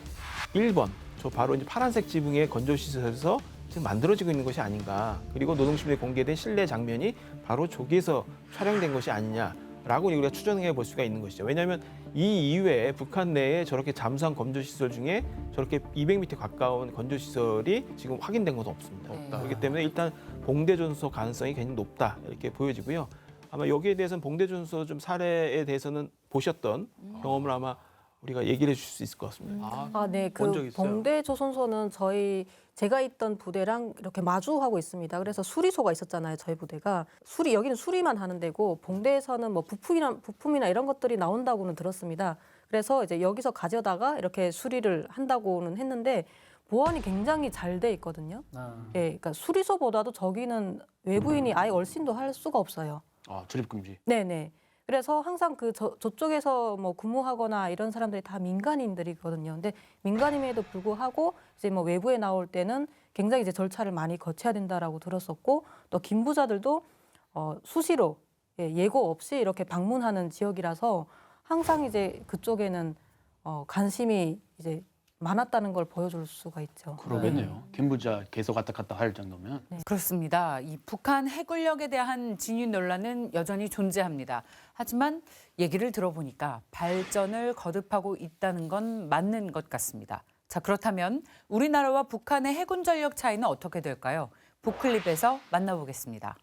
1번, 저 바로 이제 파란색 지붕의 건조시설에서 지금 만들어지고 있는 것이 아닌가. 그리고 노동신문에 공개된 실내 장면이 바로 저기에서 촬영된 것이 아니냐라고 우리가 추정해 볼 수가 있는 것이죠. 왜냐하면 이 이외에 북한 내에 저렇게 잠수함 건조시설 중에 저렇게 200m 가까운 건조시설이 지금 확인된 것은 없습니다. 그렇기 때문에 일단 봉대전소 가능성이 굉장히 높다 이렇게 보여지고요. 아마 여기에 대해서는 봉대전소 좀 사례에 대해서는 보셨던 경험을 아마 우리가 얘기를 해줄 수 있을 것 같습니다. 네, 본적 그 있어요? 봉대조선소는 제가 있던 부대랑 이렇게 마주하고 있습니다. 그래서 수리소가 있었잖아요, 저희 부대가. 여기는 수리만 하는 데고, 봉대에서는 뭐 부품이나 이런 것들이 나온다고는 들었습니다. 그래서 이제 여기서 가져다가 이렇게 수리를 한다고는 했는데, 보안이 굉장히 잘 돼 있거든요. 예, 그러니까 수리소보다도 저기는 외부인이 아예 얼씬도 할 수가 없어요. 출입 금지. 네네. 그래서 항상 저쪽에서 뭐 근무하거나 이런 사람들이 다 민간인들이거든요. 근데 민간임에도 불구하고 이제 뭐 외부에 나올 때는 굉장히 이제 절차를 많이 거쳐야 된다라고 들었었고, 또 김부자들도 수시로 예고 없이 이렇게 방문하는 지역이라서 항상 이제 그쪽에는 관심이 이제 많았다는 걸 보여줄 수가 있죠. 그러겠네요. 김부자 계속 왔다 갔다 할 정도면. 그렇습니다. 이 북한 해군력에 대한 진위 논란은 여전히 존재합니다. 하지만 얘기를 들어보니까 발전을 거듭하고 있다는 건 맞는 것 같습니다. 자, 그렇다면 우리나라와 북한의 해군 전력 차이는 어떻게 될까요? 북클립에서 만나보겠습니다.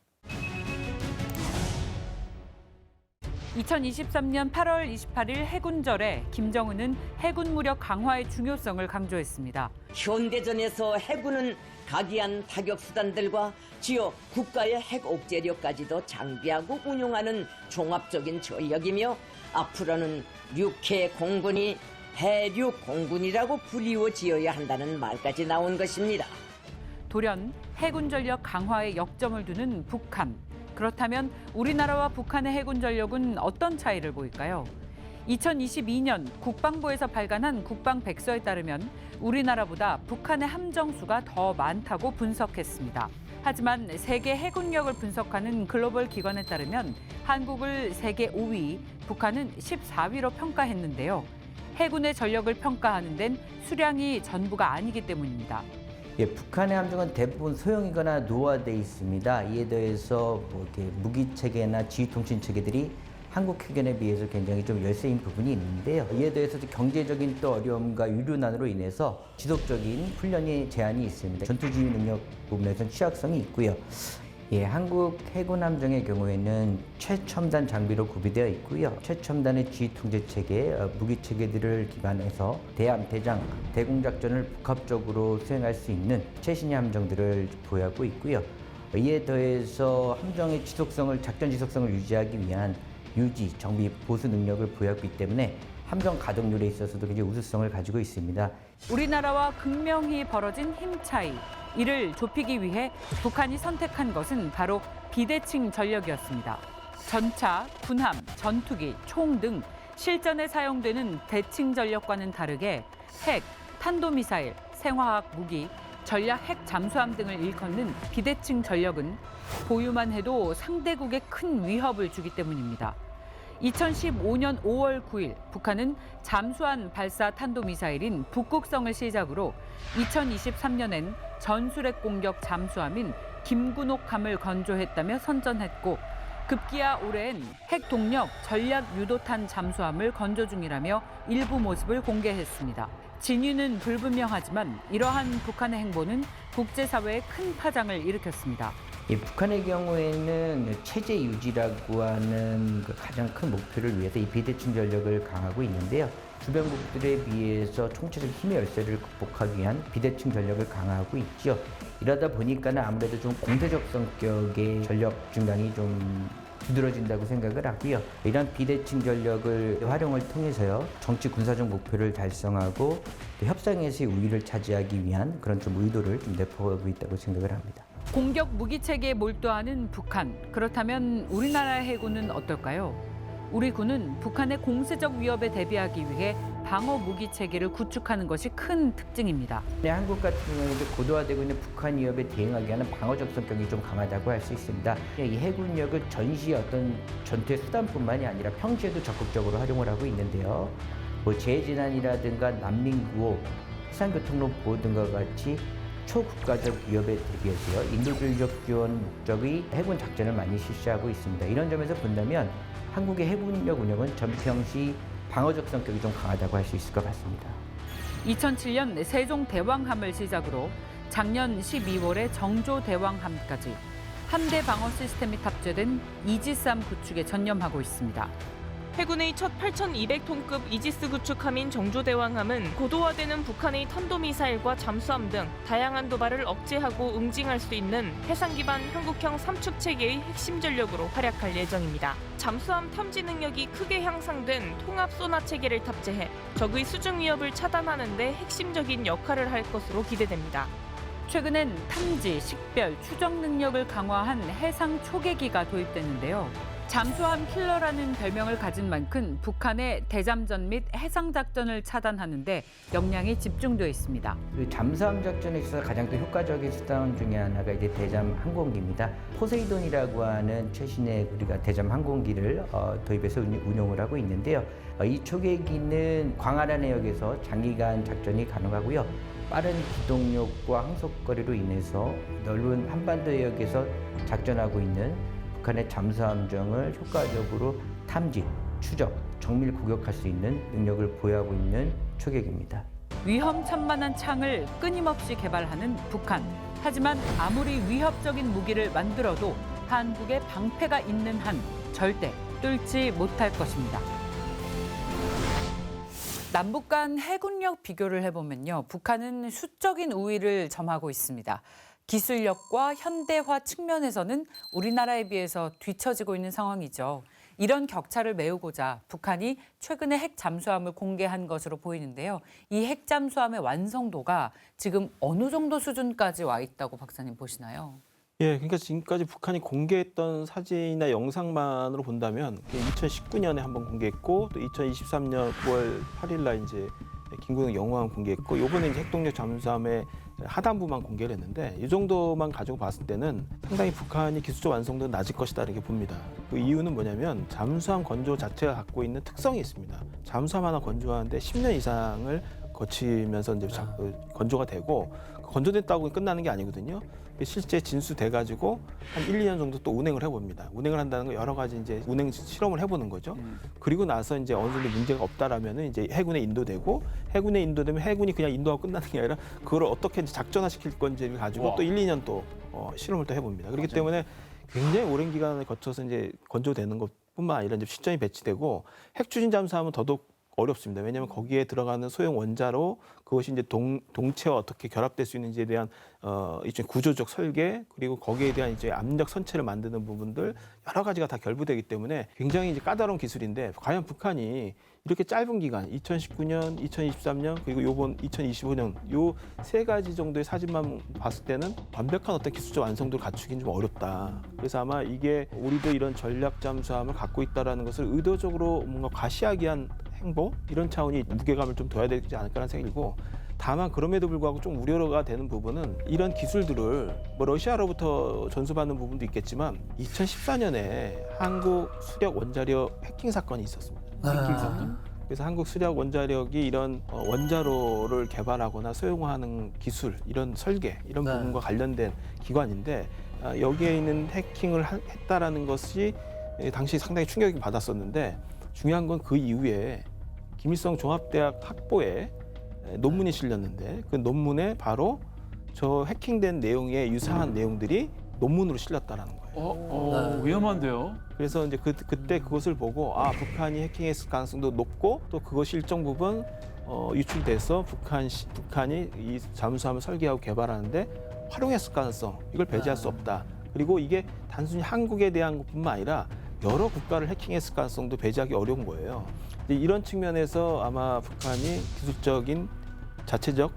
2023년 8월 28일 해군절에 김정은은 해군 무력 강화의 중요성을 강조했습니다. 현대전에서 해군은 각이한 타격 수단들과 지역 국가의 핵 억제력까지도 장비하고 운용하는 종합적인 전력이며, 앞으로는 육해 공군이 해륙 공군이라고 불리워 지어야 한다는 말까지 나온 것입니다. 돌연 해군 전력 강화에 역점을 두는 북한. 그렇다면 우리나라와 북한의 해군 전력은 어떤 차이를 보일까요? 2022년 국방부에서 발간한 국방백서에 따르면 우리나라보다 북한의 함정수가 더 많다고 분석했습니다. 하지만 세계 해군력을 분석하는 글로벌 기관에 따르면 한국을 세계 5위, 북한은 14위로 평가했는데요. 해군의 전력을 평가하는 데는 수량이 전부가 아니기 때문입니다. 예, 북한의 함정은 대부분 소형이거나 노화돼 있습니다. 이에 더해서 이렇게 무기 체계나 지휘 통신 체계들이 한국 해군에 비해서 굉장히 좀 열세인 부분이 있는데요. 이에 대해서도 경제적인 또 어려움과 유류난으로 인해서 지속적인 훈련의 제한이 있습니다. 전투지휘 능력 부분에서는 취약성이 있고요. 예, 한국 해군 함정의 경우에는 최첨단 장비로 구비되어 있고요. 최첨단의 지휘 통제 체계, 무기 체계들을 기반해서 대함, 대장, 대공작전을 복합적으로 수행할 수 있는 최신의 함정들을 보유하고 있고요. 이에 더해서 함정의 지속성을, 작전 지속성을 유지하기 위한 유지, 정비, 보수 능력을 보유하고 있기 때문에 함정 가동률에 있어서도 굉장히 우수성을 가지고 있습니다. 우리나라와 극명히 벌어진 힘 차이. 이를 좁히기 위해 북한이 선택한 것은 바로 비대칭 전력이었습니다. 전차, 군함, 전투기, 총 등 실전에 사용되는 대칭 전력과는 다르게 핵, 탄도미사일, 생화학 무기, 전략 핵 잠수함 등을 일컫는 비대칭 전력은 보유만 해도 상대국에 큰 위협을 주기 때문입니다. 2015년 5월 9일 북한은 잠수함 발사 탄도미사일인 북극성을 시작으로 2023년엔 전술핵 공격 잠수함인 김군옥함을 건조했다며 선전했고 급기야 올해엔 핵 동력 전략 유도탄 잠수함을 건조 중이라며 일부 모습을 공개했습니다. 진위는 불분명하지만 이러한 북한의 행보는 국제사회에 큰 파장을 일으켰습니다. 예, 북한의 경우에는 체제 유지라고 하는 그 가장 큰 목표를 위해서 이 비대칭 전력을 강화하고 있는데요. 주변국들에 비해서 총체적 힘의 열세를 극복하기 위한 비대칭 전력을 강화하고 있죠. 이러다 보니까는 아무래도 좀 공세적 성격의 전력 증강이 좀 두드러진다고 생각을 하고요. 이런 비대칭 전력을 활용을 통해서요, 정치 군사적 목표를 달성하고 또 협상에서의 우위를 차지하기 위한 그런 좀 의도를 좀 내포하고 있다고 생각을 합니다. 공격 무기 체계에 몰두하는 북한. 그렇다면 우리나라의 해군은 어떨까요? 우리 군은 북한의 공세적 위협에 대비하기 위해 방어 무기 체계를 구축하는 것이 큰 특징입니다. 네, 한국 같은 경우에도 고도화되고 있는 북한 위협에 대응하기 위한 방어적 성격이 좀 강하다고 할 수 있습니다. 이 해군력을 전시 어떤 전투의 수단뿐만이 아니라 평시에도 적극적으로 활용을 하고 있는데요. 재해재난이라든가 난민구호, 해상교통로 보호 등과 같이 초국가적 위협에 대비해서요, 인도주의적 지원 목적의 해군 작전을 많이 실시하고 있습니다. 이런 점에서 본다면 한국의 해군력 운영은 전평시 방어적 성격이 좀 강하다고 할 수 있을 것 같습니다. 2007년 세종대왕함을 시작으로 작년 12월에 정조대왕함까지 함대 방어 시스템이 탑재된 이지스함 구축에 전념하고 있습니다. 해군의 첫 8,200톤급 이지스 구축함인 정조대왕함은 고도화되는 북한의 탄도미사일과 잠수함 등 다양한 도발을 억제하고 응징할 수 있는 해상 기반 한국형 삼축 체계의 핵심 전력으로 활약할 예정입니다. 잠수함 탐지 능력이 크게 향상된 통합 소나 체계를 탑재해 적의 수중 위협을 차단하는 데 핵심적인 역할을 할 것으로 기대됩니다. 최근엔 탐지, 식별, 추적 능력을 강화한 해상 초계기가 도입됐는데요. 잠수함 킬러라는 별명을 가진 만큼 북한의 대잠전 및 해상 작전을 차단하는 데 역량이 집중되어 있습니다. 그 잠수함 작전에 있어서 가장 또 효과적인 수단 중에 하나가 이제 대잠 항공기입니다. 포세이돈이라고 하는 최신의 우리가 대잠 항공기를 도입해서 운용을 하고 있는데요. 이 초계기는 광활한 해역에서 장기간 작전이 가능하고요. 빠른 기동력과 항속거리로 인해서 넓은 한반도 해역에서 작전하고 있는 북한의 잠수함정을 효과적으로 탐지, 추적, 정밀 공격할 수 있는 능력을 보유하고 있는 초계기입니다. 위험천만한 창을 끊임없이 개발하는 북한. 하지만 아무리 위협적인 무기를 만들어도 한국의 방패가 있는 한 절대 뚫지 못할 것입니다. 남북 간 해군력 비교를 해보면요. 북한은 수적인 우위를 점하고 있습니다. 기술력과 현대화 측면에서는 우리나라에 비해서 뒤처지고 있는 상황이죠. 이런 격차를 메우고자 북한이 최근에 핵 잠수함을 공개한 것으로 보이는데요. 이 핵 잠수함의 완성도가 지금 어느 정도 수준까지 와 있다고 박사님 보시나요? 예, 그러니까 지금까지 북한이 공개했던 사진이나 영상만으로 본다면 2019년에 한번 공개했고 또 2023년 9월 8일 날 이제 김구영 영화관 공개했고 이번에 이제 핵동력 잠수함의 하단부만 공개를 했는데 이 정도만 가지고 봤을 때는 상당히 북한이 기술적 완성도는 낮을 것이다 이렇게 봅니다. 그 이유는 뭐냐면 잠수함 건조 자체가 갖고 있는 특성이 있습니다. 잠수함 하나 건조하는데 10년 이상을 거치면서 이제 건조가 되고 건조됐다고 끝나는 게 아니거든요. 실제 진수돼가지고 한 1, 2년 정도 또 운행을 해봅니다. 운행을 한다는 건 여러 가지 이제 운행 실험을 해보는 거죠. 그리고 나서 이제 어느 정도 문제가 없다라면은 이제 해군에 인도되고 해군에 인도되면 해군이 그냥 인도하고 끝나는 게 아니라 그걸 어떻게 이제 작전화시킬 건지를 가지고 또 1, 2년 또 실험을 또 해봅니다. 그렇기 때문에 굉장히 오랜 기간을 거쳐서 이제 건조되는 것뿐만 아니라 이제 시점이 배치되고 핵 추진 잠수함은 더더욱 어렵습니다. 왜냐하면 거기에 들어가는 소형 원자로 그것이 이제 동체와 어떻게 결합될 수 있는지에 대한 일종의 구조적 설계 그리고 거기에 대한 이제 압력 선체를 만드는 부분들 여러 가지가 다 결부되기 때문에 굉장히 이제 까다로운 기술인데 과연 북한이 이렇게 짧은 기간 2019년, 2023년 그리고 요번 2025년 요 세 가지 정도의 사진만 봤을 때는 완벽한 어떤 기술적 완성도를 갖추기는 좀 어렵다. 그래서 아마 이게 우리도 이런 전략 잠수함을 갖고 있다라는 것을 의도적으로 뭔가 과시하기한 행보 이런 차원이 무게감을 좀 둬야 되지 않을까라는 생각이고 다만 그럼에도 불구하고 좀 우려가 되는 부분은 이런 기술들을 뭐 러시아로부터 전수받는 부분도 있겠지만 2014년에 한국 수력 원자력 해킹 사건이 있었습니다. 해킹 사건. 그래서 한국 수력 원자력이 이런 원자로를 개발하거나 소형화하는 기술, 이런 설계, 이런 부분과 관련된 기관인데 여기에 있는 해킹을 했다라는 것이 당시 상당히 충격을 받았었는데 중요한 건 그 이후에 김일성 종합대학 학보에 논문이 실렸는데 그 논문에 바로 저 해킹된 내용에 유사한 내용들이 논문으로 실렸다라는 거예요. 위험한데요? 그래서 이제 그때 그것을 보고 북한이 해킹했을 가능성도 높고 또 그것이 일정 부분 유출돼서 북한이 이 잠수함을 설계하고 개발하는데 활용했을 가능성 이걸 배제할 수 없다. 그리고 이게 단순히 한국에 대한 것뿐만 아니라 여러 국가를 해킹했을 가능성도 배제하기 어려운 거예요. 이런 측면에서 아마 북한이 기술적인 자체적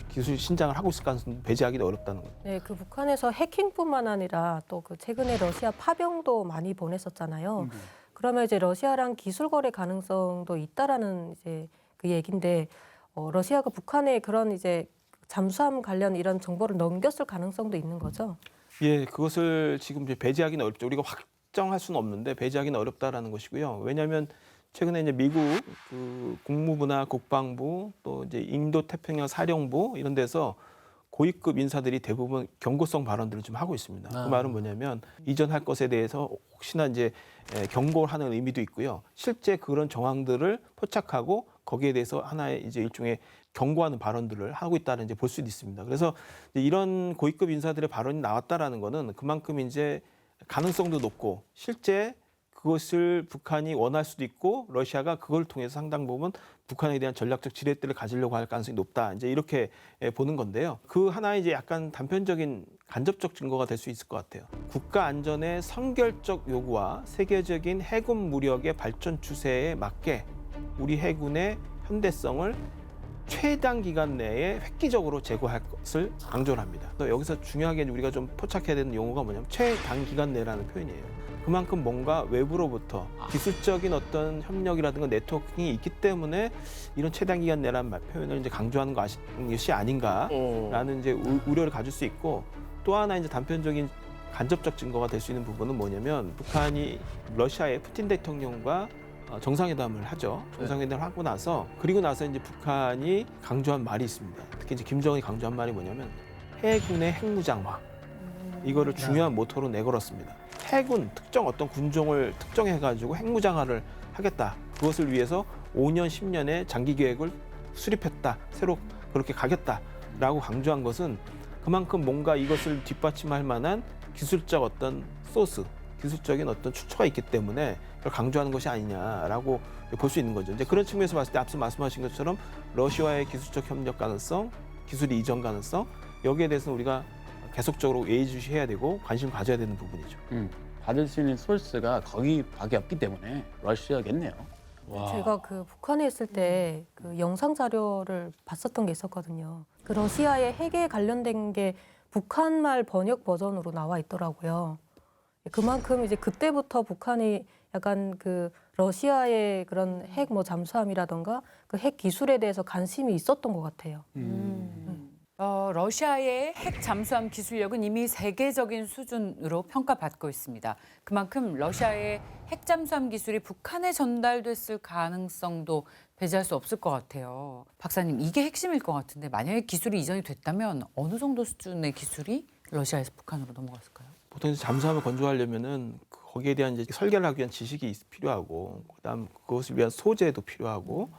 기술 신장을 하고 있을 가능성도 배제하기도 어렵다는 거죠. 네, 그 북한에서 해킹뿐만 아니라 또 그 최근에 러시아 파병도 많이 보냈었잖아요. 그러면 이제 러시아랑 기술 거래 가능성도 있다라는 이제 그 얘긴데 러시아가 북한에 그런 이제 잠수함 관련 이런 정보를 넘겼을 가능성도 있는 거죠. 예, 그것을 지금 이제 배제하기는 어렵죠. 우리가 확정할 수는 없는데 배제하기는 어렵다라는 것이고요. 왜냐하면 최근에 이제 미국 그 국무부나 국방부 또 이제 인도 태평양 사령부 이런 데서 고위급 인사들이 대부분 경고성 발언들을 좀 하고 있습니다. 그 말은 뭐냐면 이전할 것에 대해서 혹시나 이제 경고를 하는 의미도 있고요. 실제 그런 정황들을 포착하고 거기에 대해서 하나의 이제 일종의 경고하는 발언들을 하고 있다는 이제 볼 수도 있습니다. 그래서 이런 고위급 인사들의 발언이 나왔다라는 거는 그만큼 이제 가능성도 높고 실제 그것을 북한이 원할 수도 있고 러시아가 그걸 통해서 상당 부분 북한에 대한 전략적 지렛대를 가지려고 할 가능성이 높다. 이제 이렇게 보는 건데요. 그 하나의 이제 약간 단편적인 간접적 증거가 될 수 있을 것 같아요. 국가 안전의 선결적 요구와 세계적인 해군 무력의 발전 추세에 맞게 우리 해군의 현대성을 최단 기간 내에 획기적으로 제고할 것을 강조를 합니다. 여기서 중요하게 우리가 좀 포착해야 되는 용어가 뭐냐면 최단 기간 내라는 표현이에요. 그만큼 뭔가 외부로부터 기술적인 어떤 협력이라든가 네트워킹이 있기 때문에 이런 최단 기간 내라는 표현을 이제 강조하는 것이 아닌가라는 이제 우려를 가질 수 있고 또 하나 이제 단편적인 간접적 증거가 될 수 있는 부분은 뭐냐면 북한이 러시아의 푸틴 대통령과 정상회담을 하죠. 정상회담을 하고 나서 그리고 나서 이제 북한이 강조한 말이 있습니다. 특히 이제 김정은이 강조한 말이 뭐냐면 해군의 핵무장화 이거를 중요한 모토로 내걸었습니다. 해군 특정 어떤 군종을 특정해가지고 핵무장화를 하겠다. 그것을 위해서 5년, 10년의 장기 계획을 수립했다. 새로 그렇게 가겠다라고 강조한 것은 그만큼 뭔가 이것을 뒷받침할 만한 기술적 어떤 소스, 기술적인 어떤 출처가 있기 때문에 그걸 강조하는 것이 아니냐라고 볼 수 있는 거죠. 이제 그런 측면에서 봤을 때 앞서 말씀하신 것처럼 러시아와의 기술적 협력 가능성, 기술 이전 가능성 여기에 대해서는 우리가 계속적으로 예의주시해야 되고 관심을 가져야 되는 부분이죠. 받을 수 있는 소스가 거기밖에 없기 때문에 러시아겠네요. 와. 제가 그 북한에 있을 때 그 영상 자료를 봤었던 게 있었거든요. 그 러시아의 핵에 관련된 게 북한말 번역 버전으로 나와 있더라고요. 그만큼 이제 그때부터 북한이 약간 그 러시아의 그런 핵 뭐 잠수함이라던가 그 핵 기술에 대해서 관심이 있었던 것 같아요. 러시아의 핵 잠수함 기술력은 이미 세계적인 수준으로 평가받고 있습니다. 그만큼 러시아의 핵 잠수함 기술이 북한에 전달됐을 가능성도 배제할 수 없을 것 같아요. 박사님, 이게 핵심일 것 같은데 만약에 기술이 이전이 됐다면 어느 정도 수준의 기술이 러시아에서 북한으로 넘어갔을까요? 보통 잠수함을 건조하려면은 거기에 대한 이제 설계를 하기 위한 지식이 필요하고, 그다음 그것을 위한 소재도 필요하고,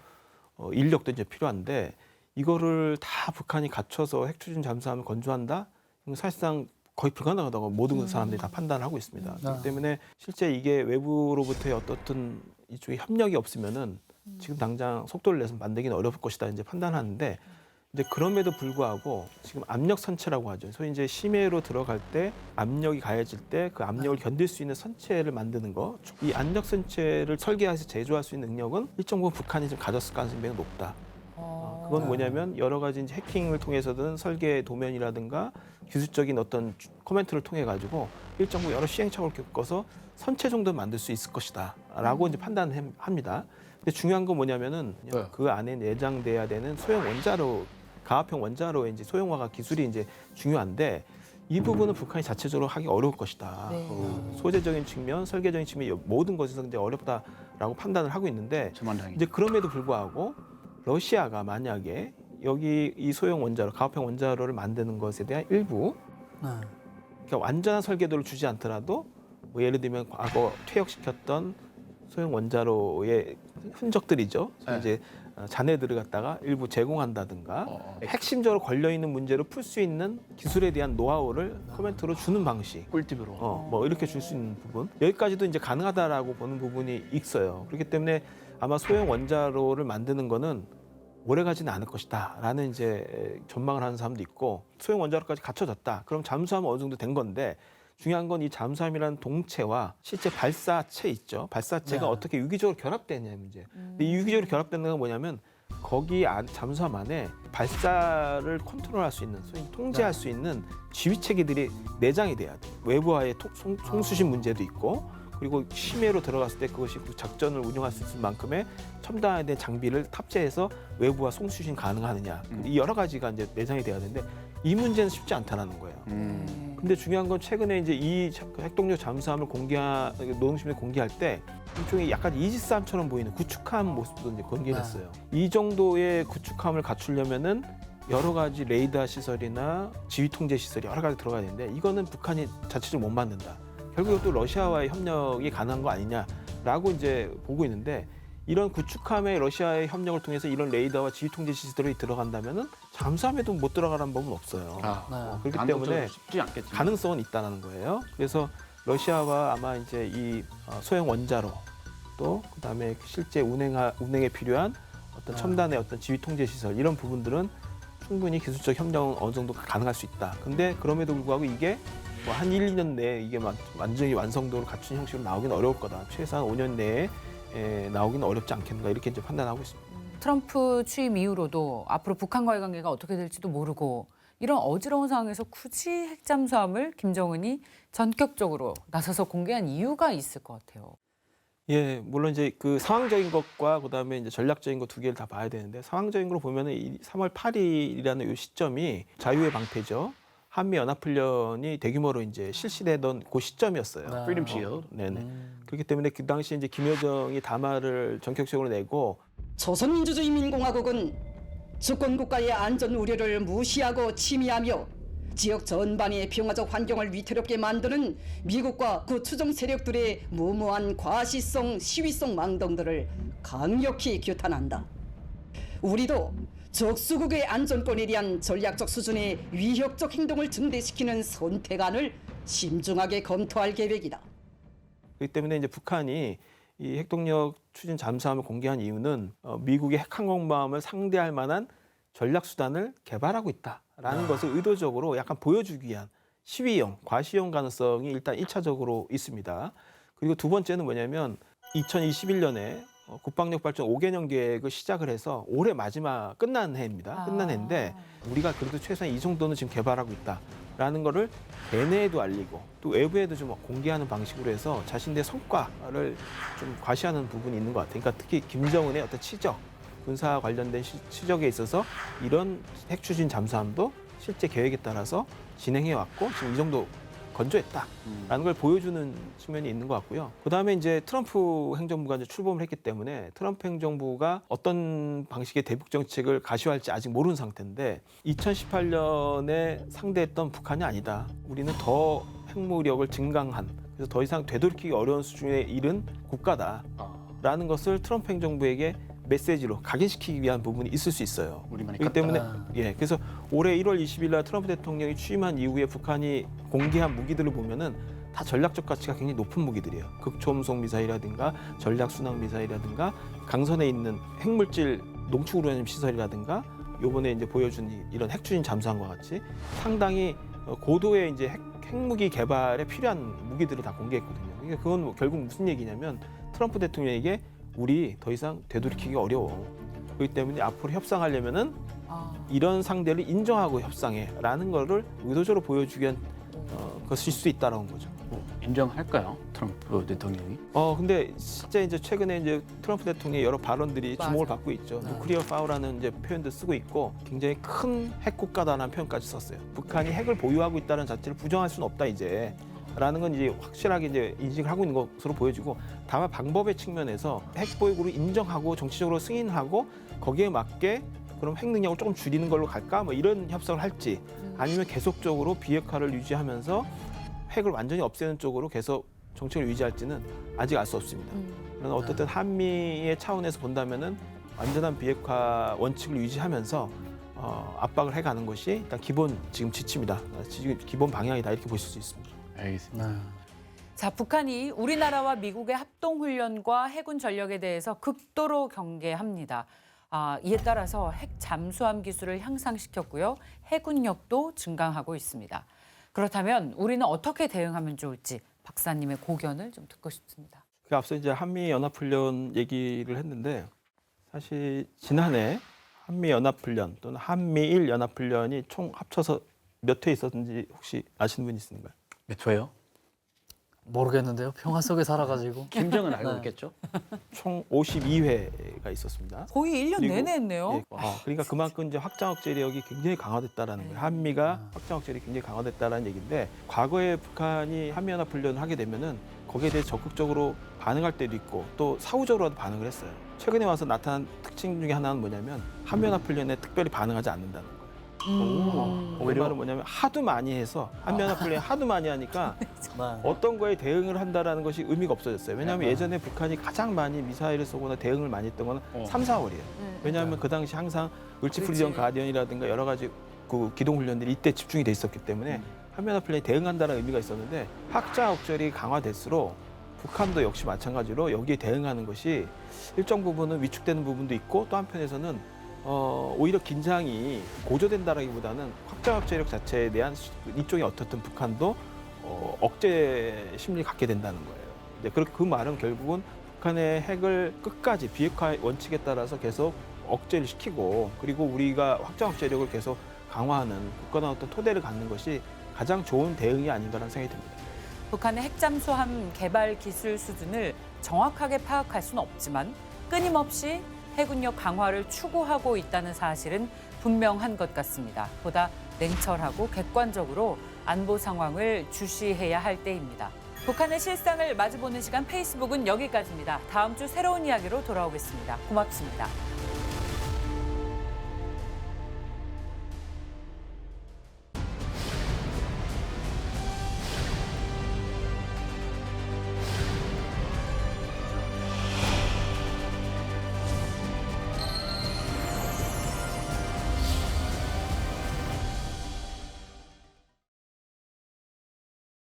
인력도 이제 필요한데 이거를 다 북한이 갖춰서 핵 추진 잠수함을 건조한다? 이건 사실상 거의 불가능하다고 모든 사람들이 다 판단을 하고 있습니다. 그렇기 때문에 실제 이게 외부로부터의 어떤 이쪽에 협력이 없으면은 지금 당장 속도를 내서 만들기는 어려울 것이다 이제 판단하는데, 이제 그럼에도 불구하고 지금 압력 선체라고 하죠. 소위 이제 심해로 들어갈 때 압력이 가해질 때 그 압력을 견딜 수 있는 선체를 만드는 거, 이 압력 선체를 설계해서 제조할 수 있는 능력은 일정 부분 북한이 좀 가졌을 가능성이 매우 높다. 그건 뭐냐면 여러 가지 이제 해킹을 통해서든 설계 도면이라든가 기술적인 어떤 코멘트를 통해 가지고 일정 부분 여러 시행착오를 겪어서 선체 정도 만들 수 있을 것이다라고 이제 판단합니다. 근데 중요한 건 뭐냐면은 그 안에 내장돼야 되는 소형 원자로, 가압형 원자로 이제 소형화가 기술이 이제 중요한데 이 부분은 북한이 자체적으로 하기 어려울 것이다. 소재적인 측면, 설계적인 측면 모든 것에서 이제 어렵다라고 판단을 하고 있는데, 이제 그럼에도 불구하고 러시아가 만약에 여기 이 소형 원자로, 가압형 원자로를 만드는 것에 대한 일부, 그러니까 완전한 설계도를 주지 않더라도 뭐 예를 들면 과거 퇴역시켰던 소형 원자로의 흔적들이죠. 이제 잔해들을 갖다가 일부 제공한다든가 핵심적으로 걸려 있는 문제를 풀 수 있는 기술에 대한 노하우를 코멘트로 주는 방식, 꿀팁으로. 뭐 이렇게 줄 수 있는 부분, 여기까지도 이제 가능하다라고 보는 부분이 있어요. 그렇기 때문에 아마 소형 원자로를 만드는 거는 오래 가지는 않을 것이다라는 이제 전망을 하는 사람도 있고, 소형 원자로까지 갖춰졌다. 그럼 잠수함은 어느 정도 된 건데, 중요한 건 이 잠수함이라는 동체와 실제 발사체 있죠. 발사체가 어떻게 유기적으로 결합되느냐의 문제. 근데 이 유기적으로 결합되는 건 뭐냐면 거기 잠수함 안에 발사를 컨트롤할 수 있는, 소위 통제할 수 있는 지휘 체계들이 내장이 돼야 돼요. 외부와의 송수신 문제도 있고, 그리고 심해로 들어갔을 때 그것이 그 작전을 운영할 수 있을 만큼의 첨단화된 장비를 탑재해서 외부와 송수신 가능하느냐. 이 여러 가지가 이제 내장이 돼야 되는데 이 문제는 쉽지 않다라는 거예요. 근데 중요한 건 최근에 이제 이 핵동력 잠수함을 노동심에 공개할 때 일종의 약간 이지스함처럼 보이는 구축함 모습도 이제 공개됐어요. 이 정도의 구축함을 갖추려면은 여러 가지 레이더 시설이나 지휘 통제 시설이 여러 가지 들어가야 되는데 이거는 북한이 자체적으로 못 만든다. 결국 또 러시아와의 협력이 가능한 거 아니냐라고 이제 보고 있는데, 이런 구축함의 러시아의 협력을 통해서 이런 레이더와 지휘 통제 시스템이 들어간다면은 잠수함에도 못 들어가라는 법은 없어요. 그렇기 때문에 쉽지 않겠지만. 가능성은 있다는 거예요. 그래서 러시아와 아마 이제 이 소형 원자로, 또 그다음에 실제 운행에 필요한 어떤 첨단의 어떤 지휘 통제 시설, 이런 부분들은 충분히 기술적 협력은 어느 정도 가능할 수 있다. 근데 그럼에도 불구하고 이게 뭐 한 1, 2년 내에 이게 완전히 완성도를 갖춘 형식으로 나오기는 어려울 거다. 최소한 5년 내에 나오기는 어렵지 않겠는가, 이렇게 이제 판단하고 있습니다. 트럼프 취임 이후로도 앞으로 북한과의 관계가 어떻게 될지도 모르고 이런 어지러운 상황에서 굳이 핵잠수함을 김정은이 전격적으로 나서서 공개한 이유가 있을 것 같아요. 예, 물론 이제 그 상황적인 것과 그다음에 이제 전략적인 것 두 개를 다 봐야 되는데, 상황적인 걸로 보면은 이 3월 8일이라는 이 시점이 자유의 방패죠. 한미 연합훈련이 대규모로 이제 실시되던 그 시점이었어요. Freedom Shield. 네네. 그렇기 때문에 그 당시 이제 김여정이 담화를 전격적으로 내고, 조선민주주의인민공화국은 주권국가의 안전 우려를 무시하고 침해하며 지역 전반의 평화적 환경을 위태롭게 만드는 미국과 그 추종 세력들의 무모한 과시성, 시위성 망동들을 강력히 규탄한다. 우리도 적수국의 안전권에 대한 전략적 수준의 위협적 행동을 증대시키는 선택안을 심중하게 검토할 계획이다. 그렇기 때문에 이제 북한이 이 핵동력 추진 잠수함을 공개한 이유는 미국의 핵항공모함을 상대할 만한 전략 수단을 개발하고 있다라는 것을 의도적으로 약간 보여주기 위한 시위용, 과시용 가능성이 일단 1차적으로 있습니다. 그리고 두 번째는 뭐냐면 2021년에 국방력 발전 5개년 계획을 시작을 해서 올해 마지막 끝난 해입니다. 끝난 해인데 우리가 그래도 최소한 이 정도는 지금 개발하고 있다라는 거를 대내에도 알리고 또 외부에도 좀 공개하는 방식으로 해서 자신들의 성과를 좀 과시하는 부분이 있는 것 같아요. 그러니까 특히 김정은의 어떤 치적, 군사 관련된 치적에 있어서 이런 핵 추진 잠수함도 실제 계획에 따라서 진행해 왔고 지금 이 정도 건조했다라는 걸 보여주는 측면이 있는 것 같고요. 그다음에 이제 트럼프 행정부가 이제 출범을 했기 때문에 트럼프 행정부가 어떤 방식의 대북 정책을 가시화할지 아직 모르는 상태인데 2018년에 상대했던 북한이 아니다. 우리는 더 핵무력을 증강한 그래서 더 이상 되돌이키기 어려운 수준에 이른 국가다라는 것을 트럼프 행정부에게 메시지로 각인시키기 위한 부분이 있을 수 있어요. 그렇기 때문에 그래서 올해 1월 20일 날 트럼프 대통령이 취임한 이후에 북한이 공개한 무기들을 보면은 다 전략적 가치가 굉장히 높은 무기들이에요. 극초음속 미사일이라든가 전략 순항 미사일이라든가 강선에 있는 핵물질 농축 우라늄 시설이라든가 요번에 이제 보여준 이런 핵 추진 잠수함과 같이 상당히 고도의 이제 핵무기 개발에 필요한 무기들을 다 공개했거든요. 그러니까 그건 뭐 결국 무슨 얘기냐면 트럼프 대통령에게 우리 더 이상 되돌이키기 어려워. 그렇기 때문에 앞으로 협상하려면은 이런 상대를 인정하고 협상해라는 거를 의도적으로 보여주기 위한 것일 수 있다라는 거죠. 인정할까요, 트럼프 대통령이? 근데 실제 이제 최근에 이제 트럼프 대통령의 여러 발언들이 주목을 받고 있죠. 누클리어 파워라는 이제 표현도 쓰고 있고 굉장히 큰 핵 국가다라는 표현까지 썼어요. 북한이 핵을 보유하고 있다는 자체를 부정할 수는 없다 이제. 라는 건 이제 확실하게 이제 인식을 하고 있는 것으로 보여지고 다만 방법의 측면에서 핵 보유국을 인정하고 정치적으로 승인하고 거기에 맞게 그럼 핵 능력을 조금 줄이는 걸로 갈까 뭐 이런 협상을 할지 아니면 계속적으로 비핵화를 유지하면서 핵을 완전히 없애는 쪽으로 계속 정책을 유지할지는 아직 알 수 없습니다. 그러나 어쨌든 한미의 차원에서 본다면은 완전한 비핵화 원칙을 유지하면서 압박을 해가는 것이 일단 기본 지금 지침이다, 지금 기본 방향이다 이렇게 보실 수 있습니다. 알겠습니다. 자, 북한이 우리나라와 미국의 합동훈련과 해군 전력에 대해서 극도로 경계합니다. 이에 따라서 핵 잠수함 기술을 향상시켰고요. 해군력도 증강하고 있습니다. 그렇다면 우리는 어떻게 대응하면 좋을지 박사님의 고견을 좀 듣고 싶습니다. 앞서 이제 한미 연합훈련 얘기를 했는데 사실 지난해 한미 연합훈련 또는 한미일 연합훈련이 총 합쳐서 몇 회 있었는지 혹시 아시는 분 있으신가요? 몇 회요? 모르겠는데요. 평화 속에 살아가지고. 김정은 알고 있겠죠? 총 52회가 있었습니다. 거의 1년 그리고, 내내 했네요. 그러니까 그만큼 이제 확장 억제력이 굉장히 강화됐다라는 거예요. 한미가 확장 억제력이 굉장히 강화됐다라는 얘기인데 과거에 북한이 한미연합훈련을 하게 되면은 거기에 대해 적극적으로 반응할 때도 있고 또 사후적으로도 반응을 했어요. 최근에 와서 나타난 특징 중에 하나는 뭐냐면 한미연합훈련에 특별히 반응하지 않는다는 거예요. 그 말은 뭐냐면 하도 많이 해서 한미연합훈련 하도 많이 하니까 어떤 거에 대응을 한다라는 것이 의미가 없어졌어요. 왜냐하면 예전에 북한이 가장 많이 미사일을 쏘거나 대응을 많이 했던 거는 3, 4월이에요. 왜냐하면 그 당시 항상 을지 프리전 가디언이라든가 여러 가지 그 기동훈련들이 이때 집중이 돼 있었기 때문에 한미연합훈련에 대응한다는 의미가 있었는데 확장 억제력이 강화될수록 북한도 역시 마찬가지로 여기에 대응하는 것이 일정 부분은 위축되는 부분도 있고 또 한편에서는 오히려 긴장이 고조된다라기보다는 확장 억제력 자체에 대한 이쪽이 어떻든 북한도 억제 심리를 갖게 된다는 거예요. 그 말은 결국은 북한의 핵을 끝까지 비핵화 원칙에 따라서 계속 억제를 시키고 그리고 우리가 확장 억제력을 계속 강화하는 굳건한 어떤 토대를 갖는 것이 가장 좋은 대응이 아닌가라는 생각이 듭니다. 북한의 핵잠수함 개발 기술 수준을 정확하게 파악할 수는 없지만 끊임없이 해군력 강화를 추구하고 있다는 사실은 분명한 것 같습니다. 보다 냉철하고 객관적으로 안보 상황을 주시해야 할 때입니다. 북한의 실상을 마주보는 시간 페이스북은 여기까지입니다. 다음 주 새로운 이야기로 돌아오겠습니다. 고맙습니다.